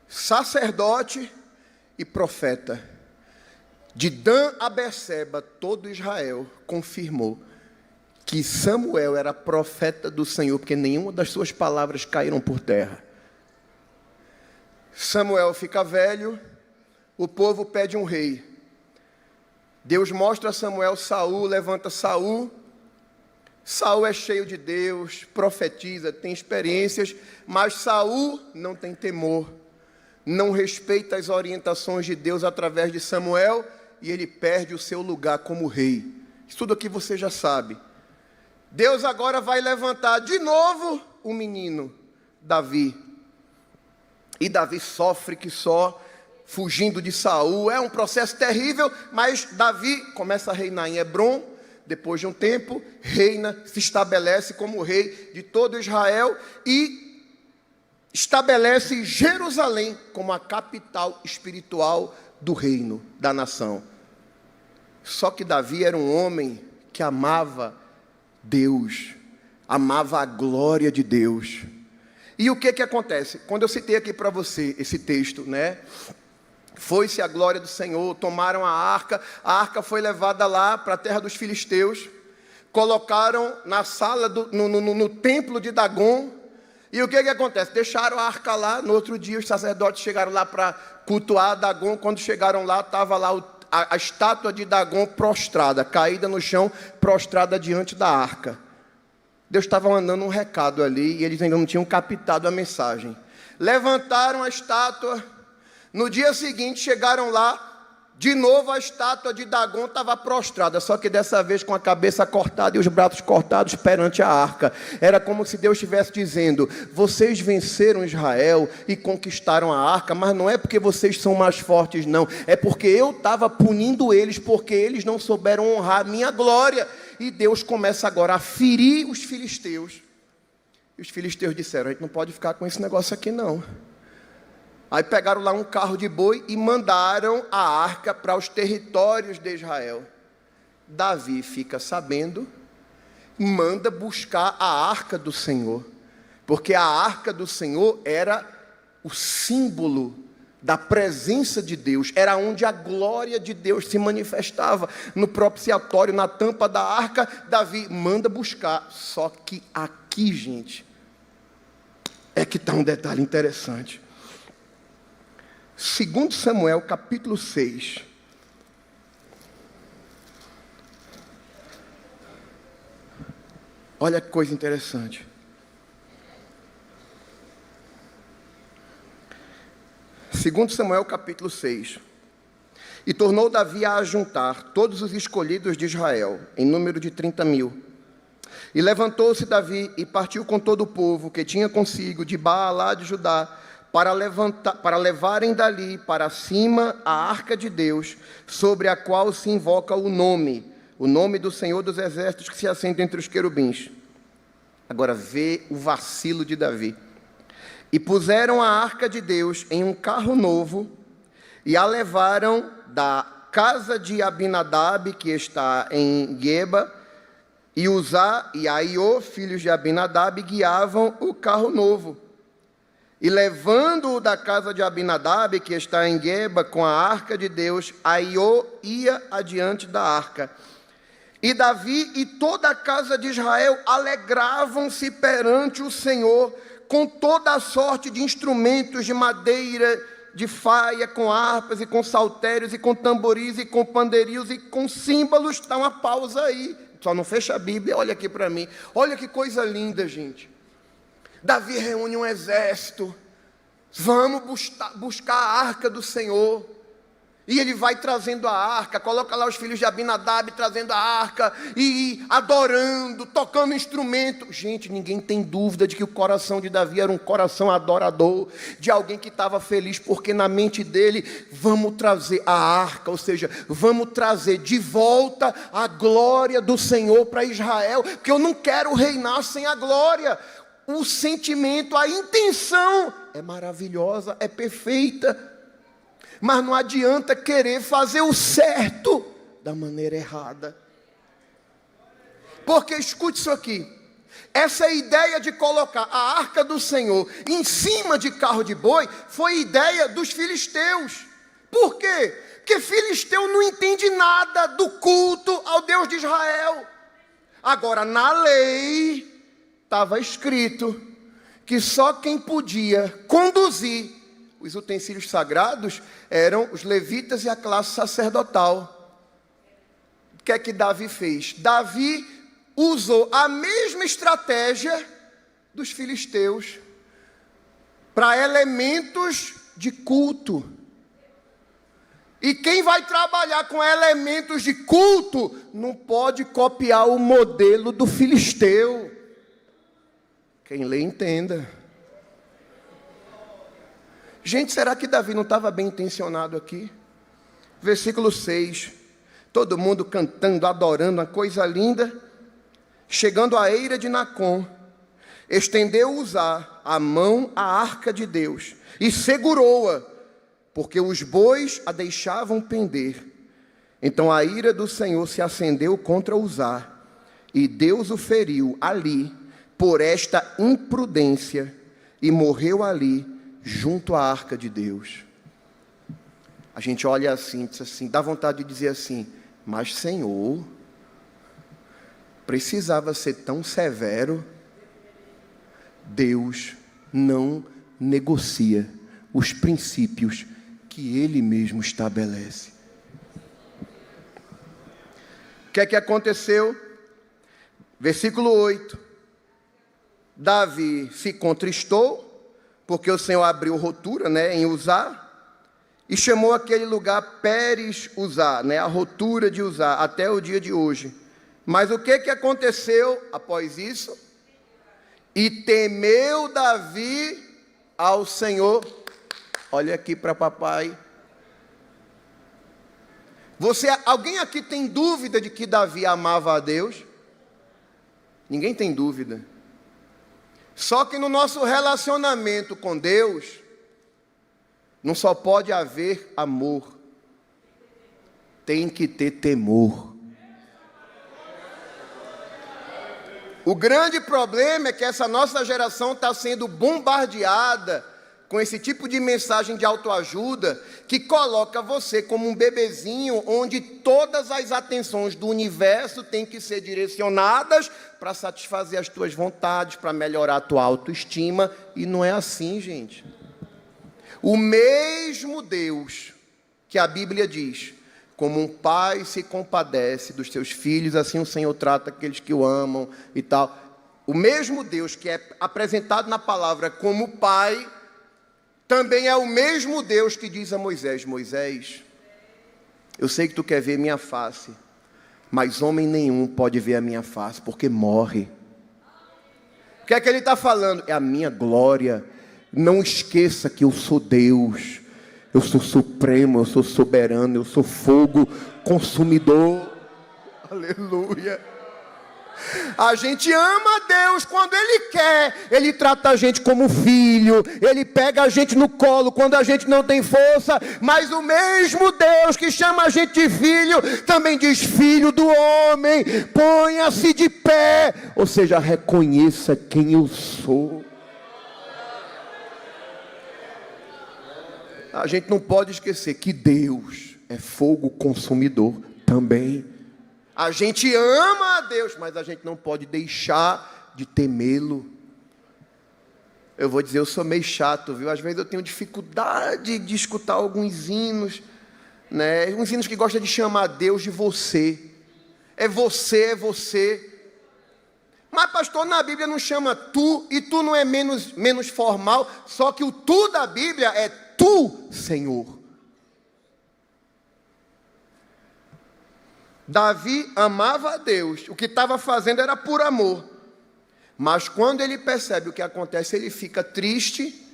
Sacerdote e profeta. De Dan a Berseba, todo Israel confirmou que Samuel era profeta do Senhor, porque nenhuma das suas palavras caíram por terra. Samuel fica velho, o povo pede um rei. Deus mostra a Samuel Saul, levanta Saul. Saul é cheio de Deus, profetiza, tem experiências, mas Saul não tem temor, não respeita as orientações de Deus através de Samuel, e ele perde o seu lugar como rei. Isso tudo aqui você já sabe. Deus agora vai levantar de novo o menino, Davi. E Davi sofre que só, fugindo de Saul. É um processo terrível, mas Davi começa a reinar em Hebrom. Depois de um tempo, reina, se estabelece como rei de todo Israel e estabelece Jerusalém como a capital espiritual do reino, da nação. Só que Davi era um homem que amava Deus, amava a glória de Deus. E o que acontece? Quando eu citei aqui para você esse texto, né? Foi-se a glória do Senhor, tomaram a arca foi levada lá para a terra dos filisteus, colocaram na sala, no templo de Dagom, e o que acontece? Deixaram a arca lá, no outro dia os sacerdotes chegaram lá para cultuar Dagom. Quando chegaram lá, estava lá a estátua de Dagom prostrada, caída no chão, prostrada diante da arca. Deus estava mandando um recado ali, e eles ainda não tinham captado a mensagem. Levantaram a estátua. No dia seguinte chegaram lá, de novo a estátua de Dagom estava prostrada, só que dessa vez com a cabeça cortada e os braços cortados perante a arca. Era como se Deus estivesse dizendo: vocês venceram Israel e conquistaram a arca, mas não é porque vocês são mais fortes não, é porque eu estava punindo eles, porque eles não souberam honrar a minha glória. E Deus começa agora a ferir os filisteus. E os filisteus disseram: a gente não pode ficar com esse negócio aqui não. Aí pegaram lá um carro de boi e mandaram a arca para os territórios de Israel. Davi fica sabendo, manda buscar a arca do Senhor, porque a arca do Senhor era o símbolo da presença de Deus, era onde a glória de Deus se manifestava. No propiciatório, na tampa da arca, Davi manda buscar. Só que aqui, gente, é que está um detalhe interessante. 2 Samuel, capítulo 6. Olha que coisa interessante. Segundo Samuel, capítulo 6. E tornou Davi a ajuntar todos os escolhidos de Israel, em número de 30.000. E levantou-se Davi e partiu com todo o povo que tinha consigo de Baalá de Judá, para levarem dali para cima a arca de Deus, sobre a qual se invoca o nome do Senhor dos Exércitos, que se assenta entre os querubins. Agora vê o vacilo de Davi. E puseram a arca de Deus em um carro novo, e a levaram da casa de Abinadab, que está em Geba, e Uzá e Aiô, filhos de Abinadab, guiavam o carro novo. E levando-o da casa de Abinadab, que está em Geba, com a arca de Deus, Aiô ia adiante da arca. E Davi e toda a casa de Israel alegravam-se perante o Senhor, com toda a sorte de instrumentos de madeira, de faia, com harpas e com saltérios e com tamboris e com pandeiros e com símbolos. Dá uma pausa aí, só não fecha a Bíblia, olha aqui para mim. Olha que coisa linda, gente. Davi reúne um exército. Vamos buscar a arca do Senhor. E ele vai trazendo a arca, coloca lá os filhos de Abinadab trazendo a arca, e adorando, tocando instrumento. Gente, ninguém tem dúvida de que o coração de Davi era um coração adorador, de alguém que estava feliz, porque na mente dele, vamos trazer a arca, ou seja, vamos trazer de volta a glória do Senhor para Israel, porque eu não quero reinar sem a glória. O sentimento, a intenção é maravilhosa, é perfeita. Mas não adianta querer fazer o certo da maneira errada. Porque, escute isso aqui, essa ideia de colocar a arca do Senhor em cima de carro de boi foi ideia dos filisteus. Por quê? Porque filisteu não entende nada do culto ao Deus de Israel. Agora, na lei, estava escrito que só quem podia conduzir os utensílios sagrados eram os levitas e a classe sacerdotal. O que é que Davi fez? Davi usou a mesma estratégia dos filisteus para elementos de culto. E quem vai trabalhar com elementos de culto não pode copiar o modelo do filisteu. Quem lê, entenda. Gente, será que Davi não estava bem intencionado aqui? Versículo 6. Todo mundo cantando, adorando, uma coisa linda. Chegando à eira de Nacon, estendeu Uzá a mão à arca de Deus e segurou-a, porque os bois a deixavam pender. Então a ira do Senhor se acendeu contra Uzá, e Deus o feriu ali por esta imprudência, e morreu ali junto à arca de Deus. A gente olha assim, diz assim, dá vontade de dizer assim, mas Senhor, precisava ser tão severo? Deus não negocia os princípios que Ele mesmo estabelece. O que é que aconteceu? Versículo 8. Davi se contristou, porque o Senhor abriu rotura, em Uzá, e chamou aquele lugar Pérez Uzá, a rotura de Uzá, até o dia de hoje. Mas o que aconteceu após isso? E temeu Davi ao Senhor. Olha aqui para papai. Alguém aqui tem dúvida de que Davi amava a Deus? Ninguém tem dúvida. Só que no nosso relacionamento com Deus, não só pode haver amor, tem que ter temor. O grande problema é que essa nossa geração está sendo bombardeada com esse tipo de mensagem de autoajuda que coloca você como um bebezinho onde todas as atenções do universo têm que ser direcionadas para satisfazer as tuas vontades, para melhorar a tua autoestima, e não é assim, gente. O mesmo Deus que a Bíblia diz, como um pai se compadece dos seus filhos, assim o Senhor trata aqueles que o amam e tal. O mesmo Deus que é apresentado na palavra como pai, também é o mesmo Deus que diz a Moisés, Moisés, eu sei que tu quer ver minha face, mas homem nenhum pode ver a minha face, porque morre. O que é que ele está falando? É a minha glória. Não esqueça que eu sou Deus, eu sou supremo, eu sou soberano, eu sou fogo consumidor. Aleluia. A gente ama a Deus quando Ele quer. Ele trata a gente como filho. Ele pega a gente no colo quando a gente não tem força. Mas o mesmo Deus que chama a gente de filho também diz, filho do homem, ponha-se de pé. Ou seja, reconheça quem eu sou. A gente não pode esquecer que Deus é fogo consumidor também. A gente ama a Deus, mas a gente não pode deixar de temê-lo. Eu vou dizer, eu sou meio chato, viu? Às vezes eu tenho dificuldade de escutar alguns hinos, né? Uns hinos que gostam de chamar Deus de você. É você, é você. Mas, pastor, na Bíblia não chama tu, e tu não é menos formal, só que o tu da Bíblia é tu, Senhor. Davi amava a Deus, o que estava fazendo era por amor. Mas quando ele percebe o que acontece, ele fica triste.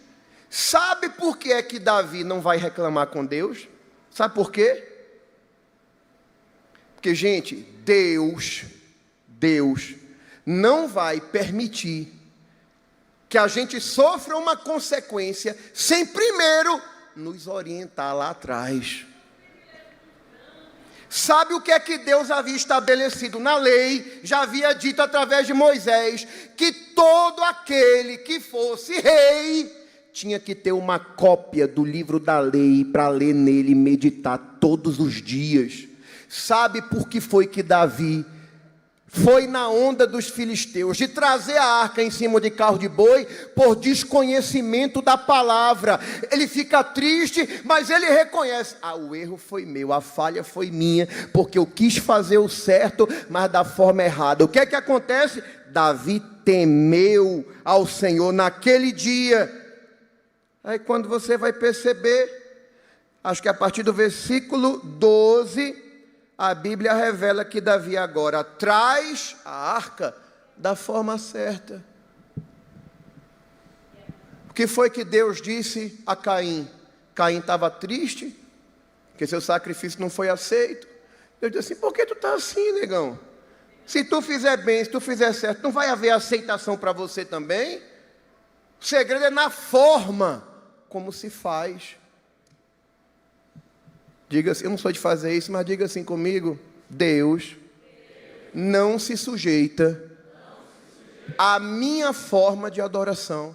Sabe por que é que Davi não vai reclamar com Deus? Sabe por quê? Porque, gente, Deus não vai permitir que a gente sofra uma consequência sem primeiro nos orientar lá atrás. Sabe o que é que Deus havia estabelecido na lei? Já havia dito através de Moisés que todo aquele que fosse rei tinha que ter uma cópia do livro da lei para ler nele e meditar todos os dias. Sabe por que foi que Davi foi na onda dos filisteus de trazer a arca em cima de carro de boi por desconhecimento da palavra? Ele fica triste, mas ele reconhece: o erro foi meu, a falha foi minha, porque eu quis fazer o certo, mas da forma errada. O que é que acontece? Davi temeu ao Senhor naquele dia. Aí quando você vai perceber, acho que a partir do versículo 12, a Bíblia revela que Davi agora traz a arca da forma certa. O que foi que Deus disse a Caim? Caim estava triste, porque seu sacrifício não foi aceito. Deus disse assim: por que tu está assim, negão? Se tu fizer bem, se tu fizer certo, não vai haver aceitação para você também? O segredo é na forma como se faz. Diga assim, eu não sou de fazer isso, mas diga assim comigo: Deus não se sujeita à minha forma de adoração.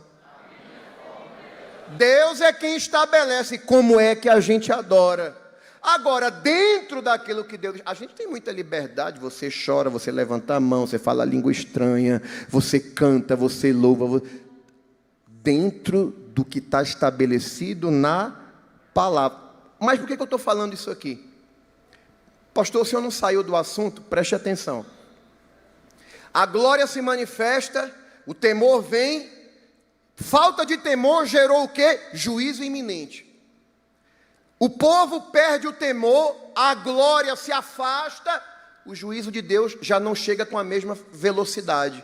Deus é quem estabelece como é que a gente adora. Agora, dentro daquilo que Deus... A gente tem muita liberdade, você chora, você levanta a mão, você fala a língua estranha, você canta, você louva. Dentro do que está estabelecido na palavra. Mas por que eu estou falando isso aqui? Pastor, o senhor não saiu do assunto? Preste atenção. A glória se manifesta, o temor vem, falta de temor gerou o quê? Juízo iminente. O povo perde o temor, a glória se afasta, o juízo de Deus já não chega com a mesma velocidade.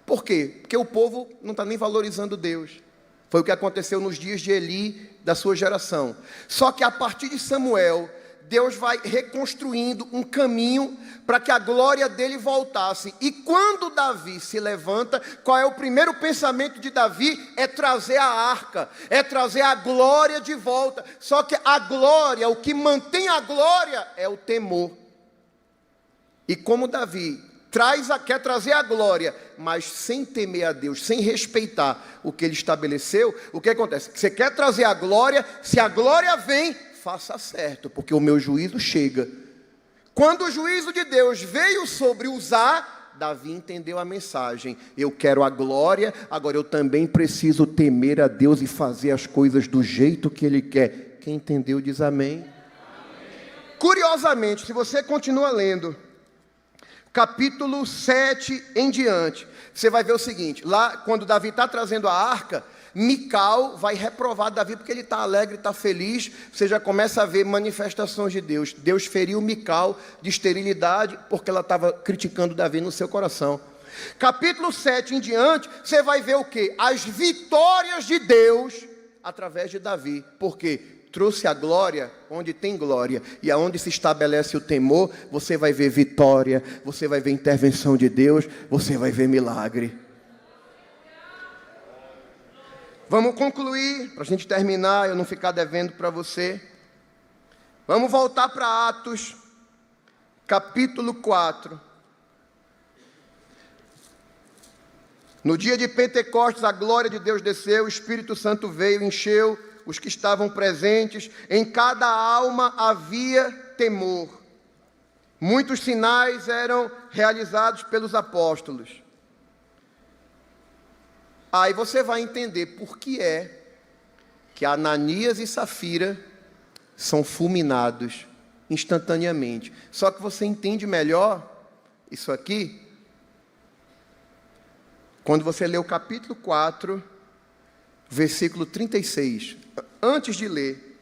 Por quê? Porque o povo não está nem valorizando Deus. Foi o que aconteceu nos dias de Eli, da sua geração. Só que a partir de Samuel, Deus vai reconstruindo um caminho para que a glória dele voltasse. E quando Davi se levanta, qual é o primeiro pensamento de Davi? É trazer a arca, é trazer a glória de volta. Só que a glória, o que mantém a glória é o temor. E como Davi quer trazer a glória, mas sem temer a Deus, sem respeitar o que ele estabeleceu, o que acontece? Você quer trazer a glória, se a glória vem, faça certo, porque o meu juízo chega. Quando o juízo de Deus veio sobre Uzá, Davi entendeu a mensagem: eu quero a glória, agora eu também preciso temer a Deus e fazer as coisas do jeito que Ele quer. Quem entendeu diz amém. Curiosamente, se você continua lendo, capítulo 7 em diante, você vai ver o seguinte: lá quando Davi está trazendo a arca, Mical vai reprovar Davi porque ele está alegre, está feliz. Você já começa a ver manifestações de Deus. Deus feriu Mical de esterilidade porque ela estava criticando Davi no seu coração. Capítulo 7 em diante, você vai ver o quê? As vitórias de Deus através de Davi. Por quê? Trouxe a glória onde tem glória, e aonde se estabelece o temor, você vai ver vitória, você vai ver intervenção de Deus, você vai ver milagre. Vamos concluir, para a gente terminar, eu não ficar devendo para você. Vamos voltar para Atos, capítulo 4. No dia de Pentecostes, a glória de Deus desceu, o Espírito Santo veio, encheu os que estavam presentes. Em cada alma havia temor. Muitos sinais eram realizados pelos apóstolos. Aí você vai entender por que é que Ananias e Safira são fulminados instantaneamente. Só que você entende melhor isso aqui quando você lê o capítulo 4, versículo 36. Antes de ler,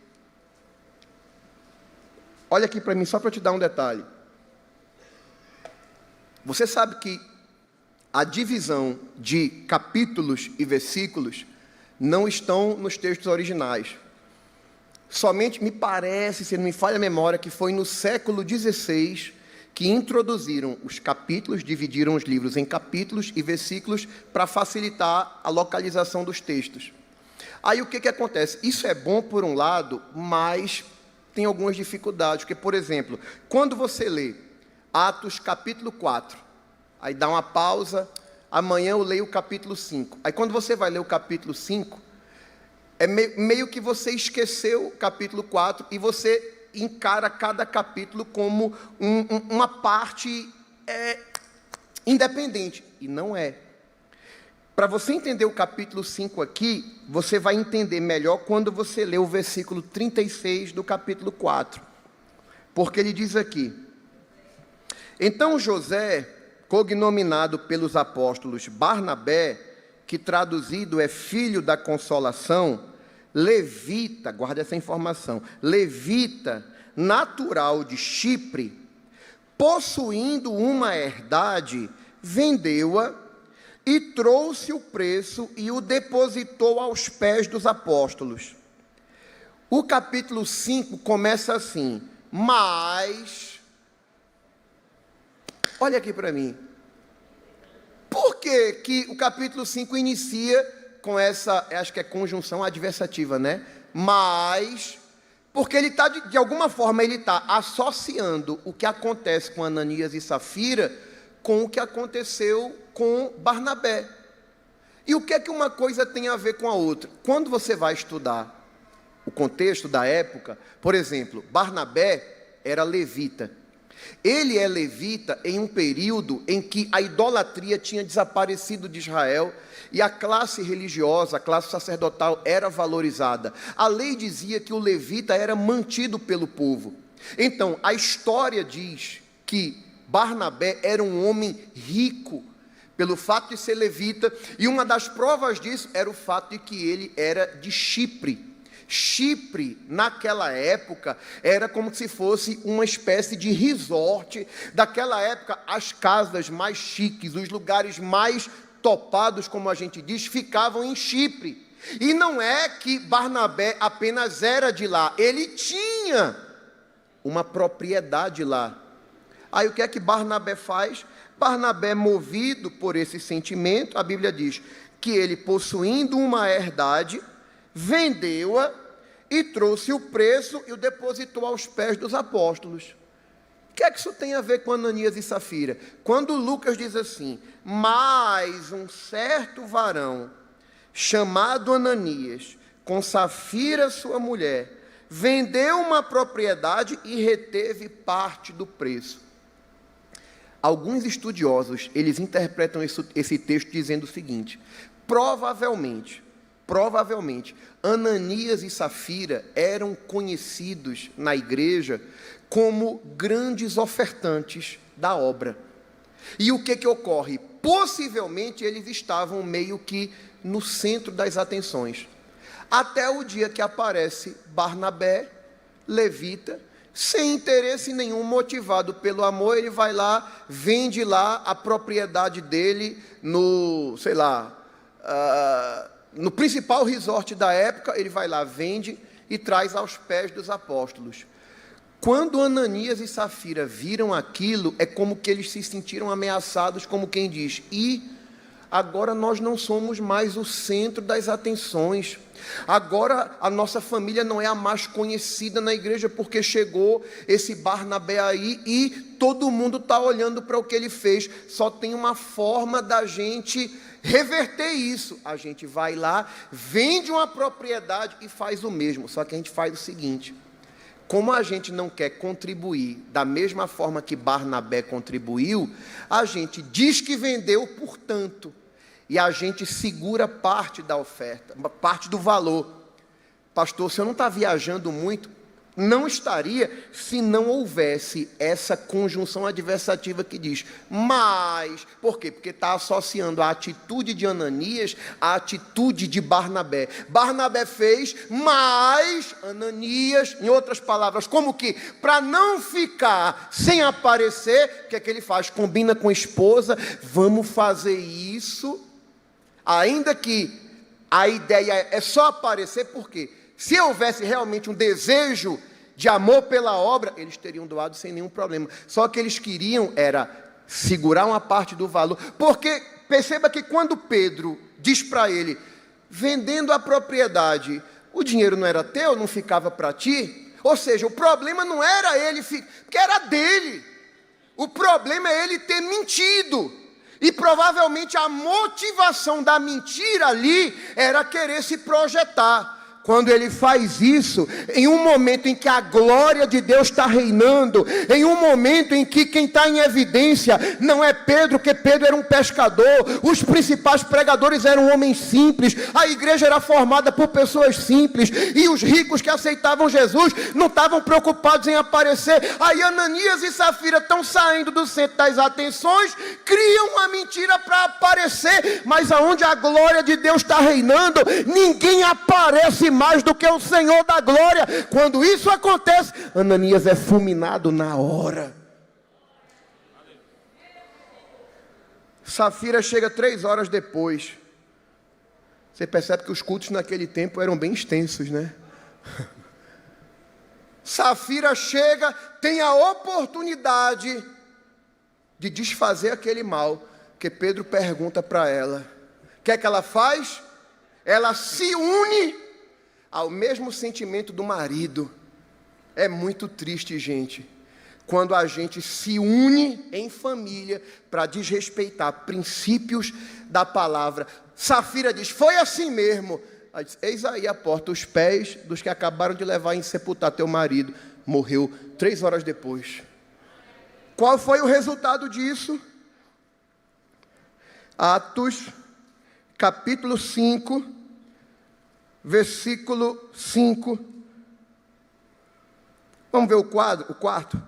olha aqui para mim, só para te dar um detalhe. Você sabe que a divisão de capítulos e versículos não estão nos textos originais. Somente me parece, se não me falha a memória, que foi no século XVI que introduziram os capítulos, dividiram os livros em capítulos e versículos para facilitar a localização dos textos. Aí o que acontece? Isso é bom por um lado, mas tem algumas dificuldades, porque, por exemplo, quando você lê Atos capítulo 4, aí dá uma pausa, amanhã eu leio o capítulo 5. Aí quando você vai ler o capítulo 5, é meio que você esqueceu o capítulo 4 e você encara cada capítulo como uma parte independente. E não é. Para você entender o capítulo 5 aqui, você vai entender melhor quando você lê o versículo 36 do capítulo 4. Porque ele diz aqui: então José, cognominado pelos apóstolos Barnabé, que traduzido é filho da consolação, levita, guarda essa informação, levita, natural de Chipre, possuindo uma herdade, vendeu-a e trouxe o preço e o depositou aos pés dos apóstolos. O capítulo 5 começa assim: mas, olha aqui para mim, por que o capítulo 5 inicia com essa, acho que é conjunção adversativa, né? Mas, porque ele está, de alguma forma, ele está associando o que acontece com Ananias e Safira com o que aconteceu com Barnabé. E o que é que uma coisa tem a ver com a outra? Quando você vai estudar o contexto da época, por exemplo, Barnabé era levita. Ele é levita em um período em que a idolatria tinha desaparecido de Israel e a classe religiosa, a classe sacerdotal era valorizada. A lei dizia que o levita era mantido pelo povo. Então, a história diz que Barnabé era um homem rico, pelo fato de ser levita, e uma das provas disso era o fato de que ele era de Chipre. Chipre, naquela época, era como se fosse uma espécie de resort. Daquela época, as casas mais chiques, os lugares mais topados, como a gente diz, ficavam em Chipre. E não é que Barnabé apenas era de lá, ele tinha uma propriedade lá. Aí o que é que Barnabé faz? Barnabé, movido por esse sentimento, a Bíblia diz que ele, possuindo uma herdade, vendeu-a e trouxe o preço e o depositou aos pés dos apóstolos. O que é que isso tem a ver com Ananias e Safira? Quando Lucas diz assim: mas um certo varão, chamado Ananias, com Safira sua mulher, vendeu uma propriedade e reteve parte do preço. Alguns estudiosos, eles interpretam esse texto dizendo o seguinte: provavelmente, Ananias e Safira eram conhecidos na igreja como grandes ofertantes da obra. E o que ocorre? Possivelmente eles estavam meio que no centro das atenções. Até o dia que aparece Barnabé, levita, sem interesse nenhum, motivado pelo amor, ele vai lá, vende lá a propriedade dele no, sei lá, no principal resort da época. Ele vai lá, vende e traz aos pés dos apóstolos. Quando Ananias e Safira viram aquilo, é como que eles se sentiram ameaçados, como quem diz: e agora nós não somos mais o centro das atenções. Agora a nossa família não é a mais conhecida na igreja, porque chegou esse Barnabé aí e todo mundo está olhando para o que ele fez. Só tem uma forma da gente reverter isso: a gente vai lá, vende uma propriedade e faz o mesmo. Só que a gente faz o seguinte: como a gente não quer contribuir da mesma forma que Barnabé contribuiu, a gente diz que vendeu por tanto. e a gente segura parte da oferta, parte do valor. Pastor, o senhor não está viajando muito? Não estaria se não houvesse essa conjunção adversativa que diz mas. Por quê? Porque está associando a atitude de Ananias à atitude de Barnabé. Barnabé fez, mas Ananias, em outras palavras, como que para não ficar sem aparecer, o que é que ele faz? Combina com a esposa, vamos fazer isso, ainda que a ideia é só aparecer, por quê? Se houvesse realmente um desejo de amor pela obra, eles teriam doado sem nenhum problema. Só que eles queriam era segurar uma parte do valor. Porque perceba que quando Pedro diz para ele, vendendo a propriedade, o dinheiro não era teu, não ficava para ti. Ou seja, o problema não era ele, porque era dele. O problema é ele ter mentido. E provavelmente a motivação da mentira ali era querer se projetar. Quando ele faz isso, em um momento em que a glória de Deus está reinando, em um momento em que quem está em evidência não é Pedro, porque Pedro era um pescador, os principais pregadores eram homens simples, a igreja era formada por pessoas simples, e os ricos que aceitavam Jesus não estavam preocupados em aparecer. Aí Ananias e Safira estão saindo do centro das atenções, criam uma mentira para aparecer, mas aonde a glória de Deus está reinando, ninguém aparece mais do que o Senhor da glória. Quando isso acontece, Ananias é fulminado na hora. Safira chega 3 horas depois. Você percebe que os cultos naquele tempo eram bem extensos, né? Safira chega, tem a oportunidade de desfazer aquele mal, que Pedro pergunta para ela. O que é que ela faz? Ela se une ao mesmo sentimento do marido. É muito triste, gente, quando a gente se une em família para desrespeitar princípios da palavra. Safira diz, foi assim mesmo. Ela diz, eis aí a porta, os pés dos que acabaram de levar em sepultar teu marido. Morreu 3 horas depois. Qual foi o resultado disso? Atos, capítulo 5, versículo 5. Vamos ver o quarto.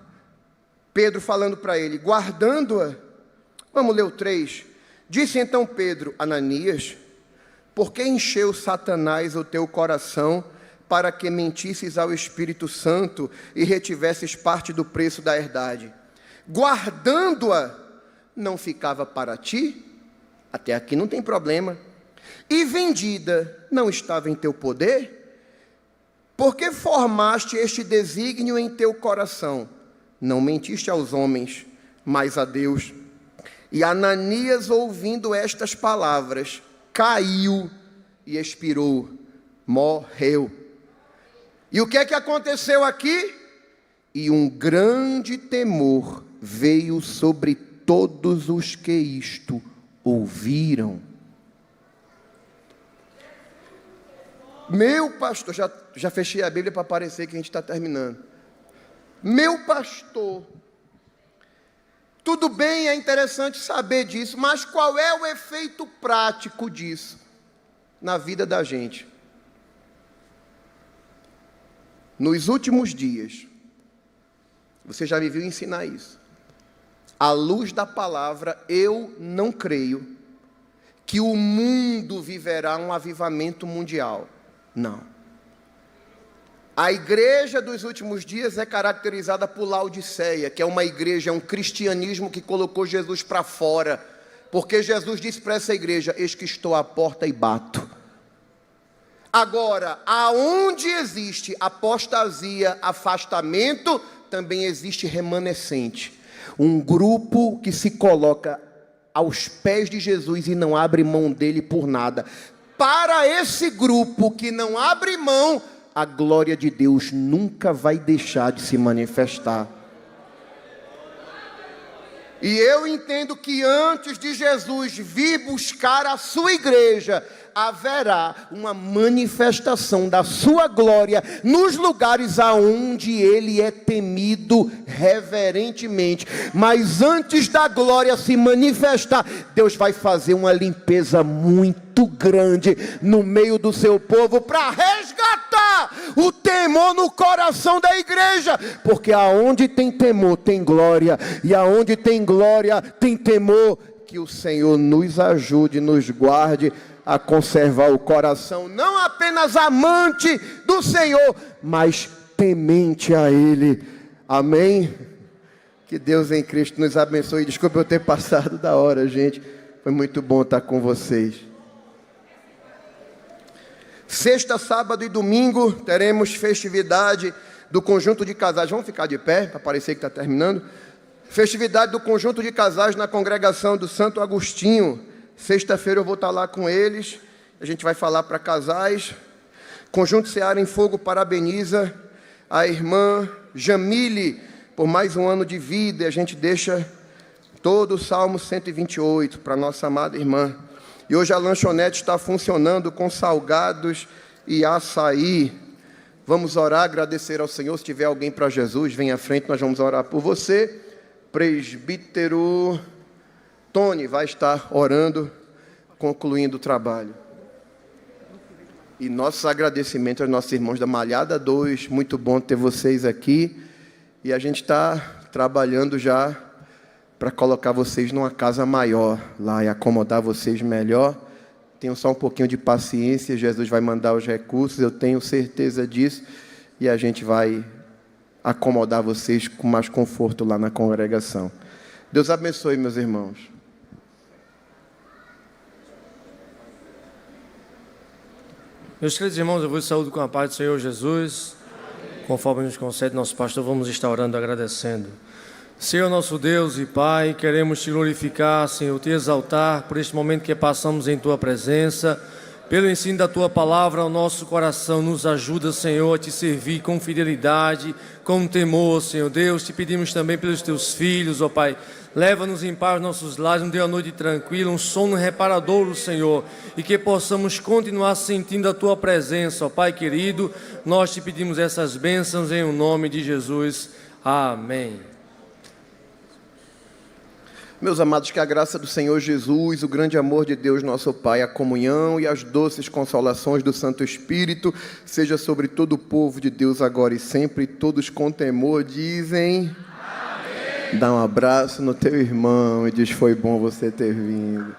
Pedro falando para ele, guardando-a. Vamos ler o 3. Disse então Pedro, Ananias, por que encheu Satanás o teu coração para que mentisses ao Espírito Santo e retivesses parte do preço da herdade? Guardando-a, não ficava para ti? Até aqui não tem problema. E vendida, não estava em teu poder? Porque formaste este desígnio em teu coração? Não mentiste aos homens, mas a Deus. E Ananias, ouvindo estas palavras, caiu e expirou, morreu. E o que é que aconteceu aqui? E um grande temor veio sobre todos os que isto ouviram. Meu pastor, já fechei a Bíblia para parecer que a gente está terminando. Meu pastor, tudo bem, é interessante saber disso, mas qual é o efeito prático disso na vida da gente? Nos últimos dias, você já me viu ensinar isso. À luz da palavra, eu não creio que o mundo viverá um avivamento mundial. Não. A igreja dos últimos dias é caracterizada por Laodiceia, que é uma igreja, é um cristianismo que colocou Jesus para fora, porque Jesus disse para essa igreja, eis que estou à porta e bato. Agora, aonde existe apostasia, afastamento, também existe remanescente. Um grupo que se coloca aos pés de Jesus e não abre mão dele por nada. Para esse grupo que não abre mão, a glória de Deus nunca vai deixar de se manifestar. E eu entendo que antes de Jesus vir buscar a sua igreja, haverá uma manifestação da sua glória nos lugares aonde ele é temido reverentemente. Mas antes da glória se manifestar, Deus vai fazer uma limpeza muito grande no meio do seu povo para resgatar o temor no coração da igreja, porque aonde tem temor tem glória, e aonde tem glória tem temor. Que o Senhor nos ajude, nos guarde a conservar o coração, não apenas amante do Senhor, mas temente a Ele. Amém? Que Deus em Cristo nos abençoe. Desculpa eu ter passado da hora, gente. Foi muito bom estar com vocês. Sexta, sábado e domingo teremos festividade do conjunto de casais. Vamos ficar de pé para parecer que está terminando. Festividade do conjunto de casais na congregação do Santo Agostinho. Sexta-feira eu vou estar lá com eles. A gente vai falar para casais. Conjunto Seara em Fogo parabeniza a irmã Jamile por mais um ano de vida. E a gente deixa todo o Salmo 128 para nossa amada irmã. E hoje a lanchonete está funcionando com salgados e açaí. Vamos orar, agradecer ao Senhor. Se tiver alguém para Jesus, vem à frente, nós vamos orar por você. Presbítero Tony vai estar orando, concluindo o trabalho. E nossos agradecimentos aos nossos irmãos da Malhada 2, muito bom ter vocês aqui. E a gente está trabalhando já para colocar vocês numa casa maior lá e acomodar vocês melhor. Tenham só um pouquinho de paciência, Jesus vai mandar os recursos, eu tenho certeza disso. E a gente vai acomodar vocês com mais conforto lá na congregação. Deus abençoe, meus irmãos. Meus queridos irmãos, eu vos saúdo com a paz do Senhor Jesus. Amém. Conforme nos concede nosso pastor, vamos estar orando, agradecendo. Senhor nosso Deus e Pai, queremos te glorificar, Senhor, te exaltar por este momento que passamos em tua presença. Pelo ensino da Tua Palavra, o nosso coração nos ajuda, Senhor, a Te servir com fidelidade, com temor, Senhor Deus. Te pedimos também pelos Teus filhos, ó Pai. Leva-nos em paz nossos lares, nos dê uma noite tranquila, um sono reparador, Senhor. E que possamos continuar sentindo a Tua presença, ó Pai querido. Nós Te pedimos essas bênçãos em o nome de Jesus. Amém. Meus amados, que a graça do Senhor Jesus, o grande amor de Deus nosso Pai, a comunhão e as doces consolações do Santo Espírito seja sobre todo o povo de Deus agora e sempre, todos com temor dizem amém. Dá um abraço no teu irmão e diz: foi bom você ter vindo.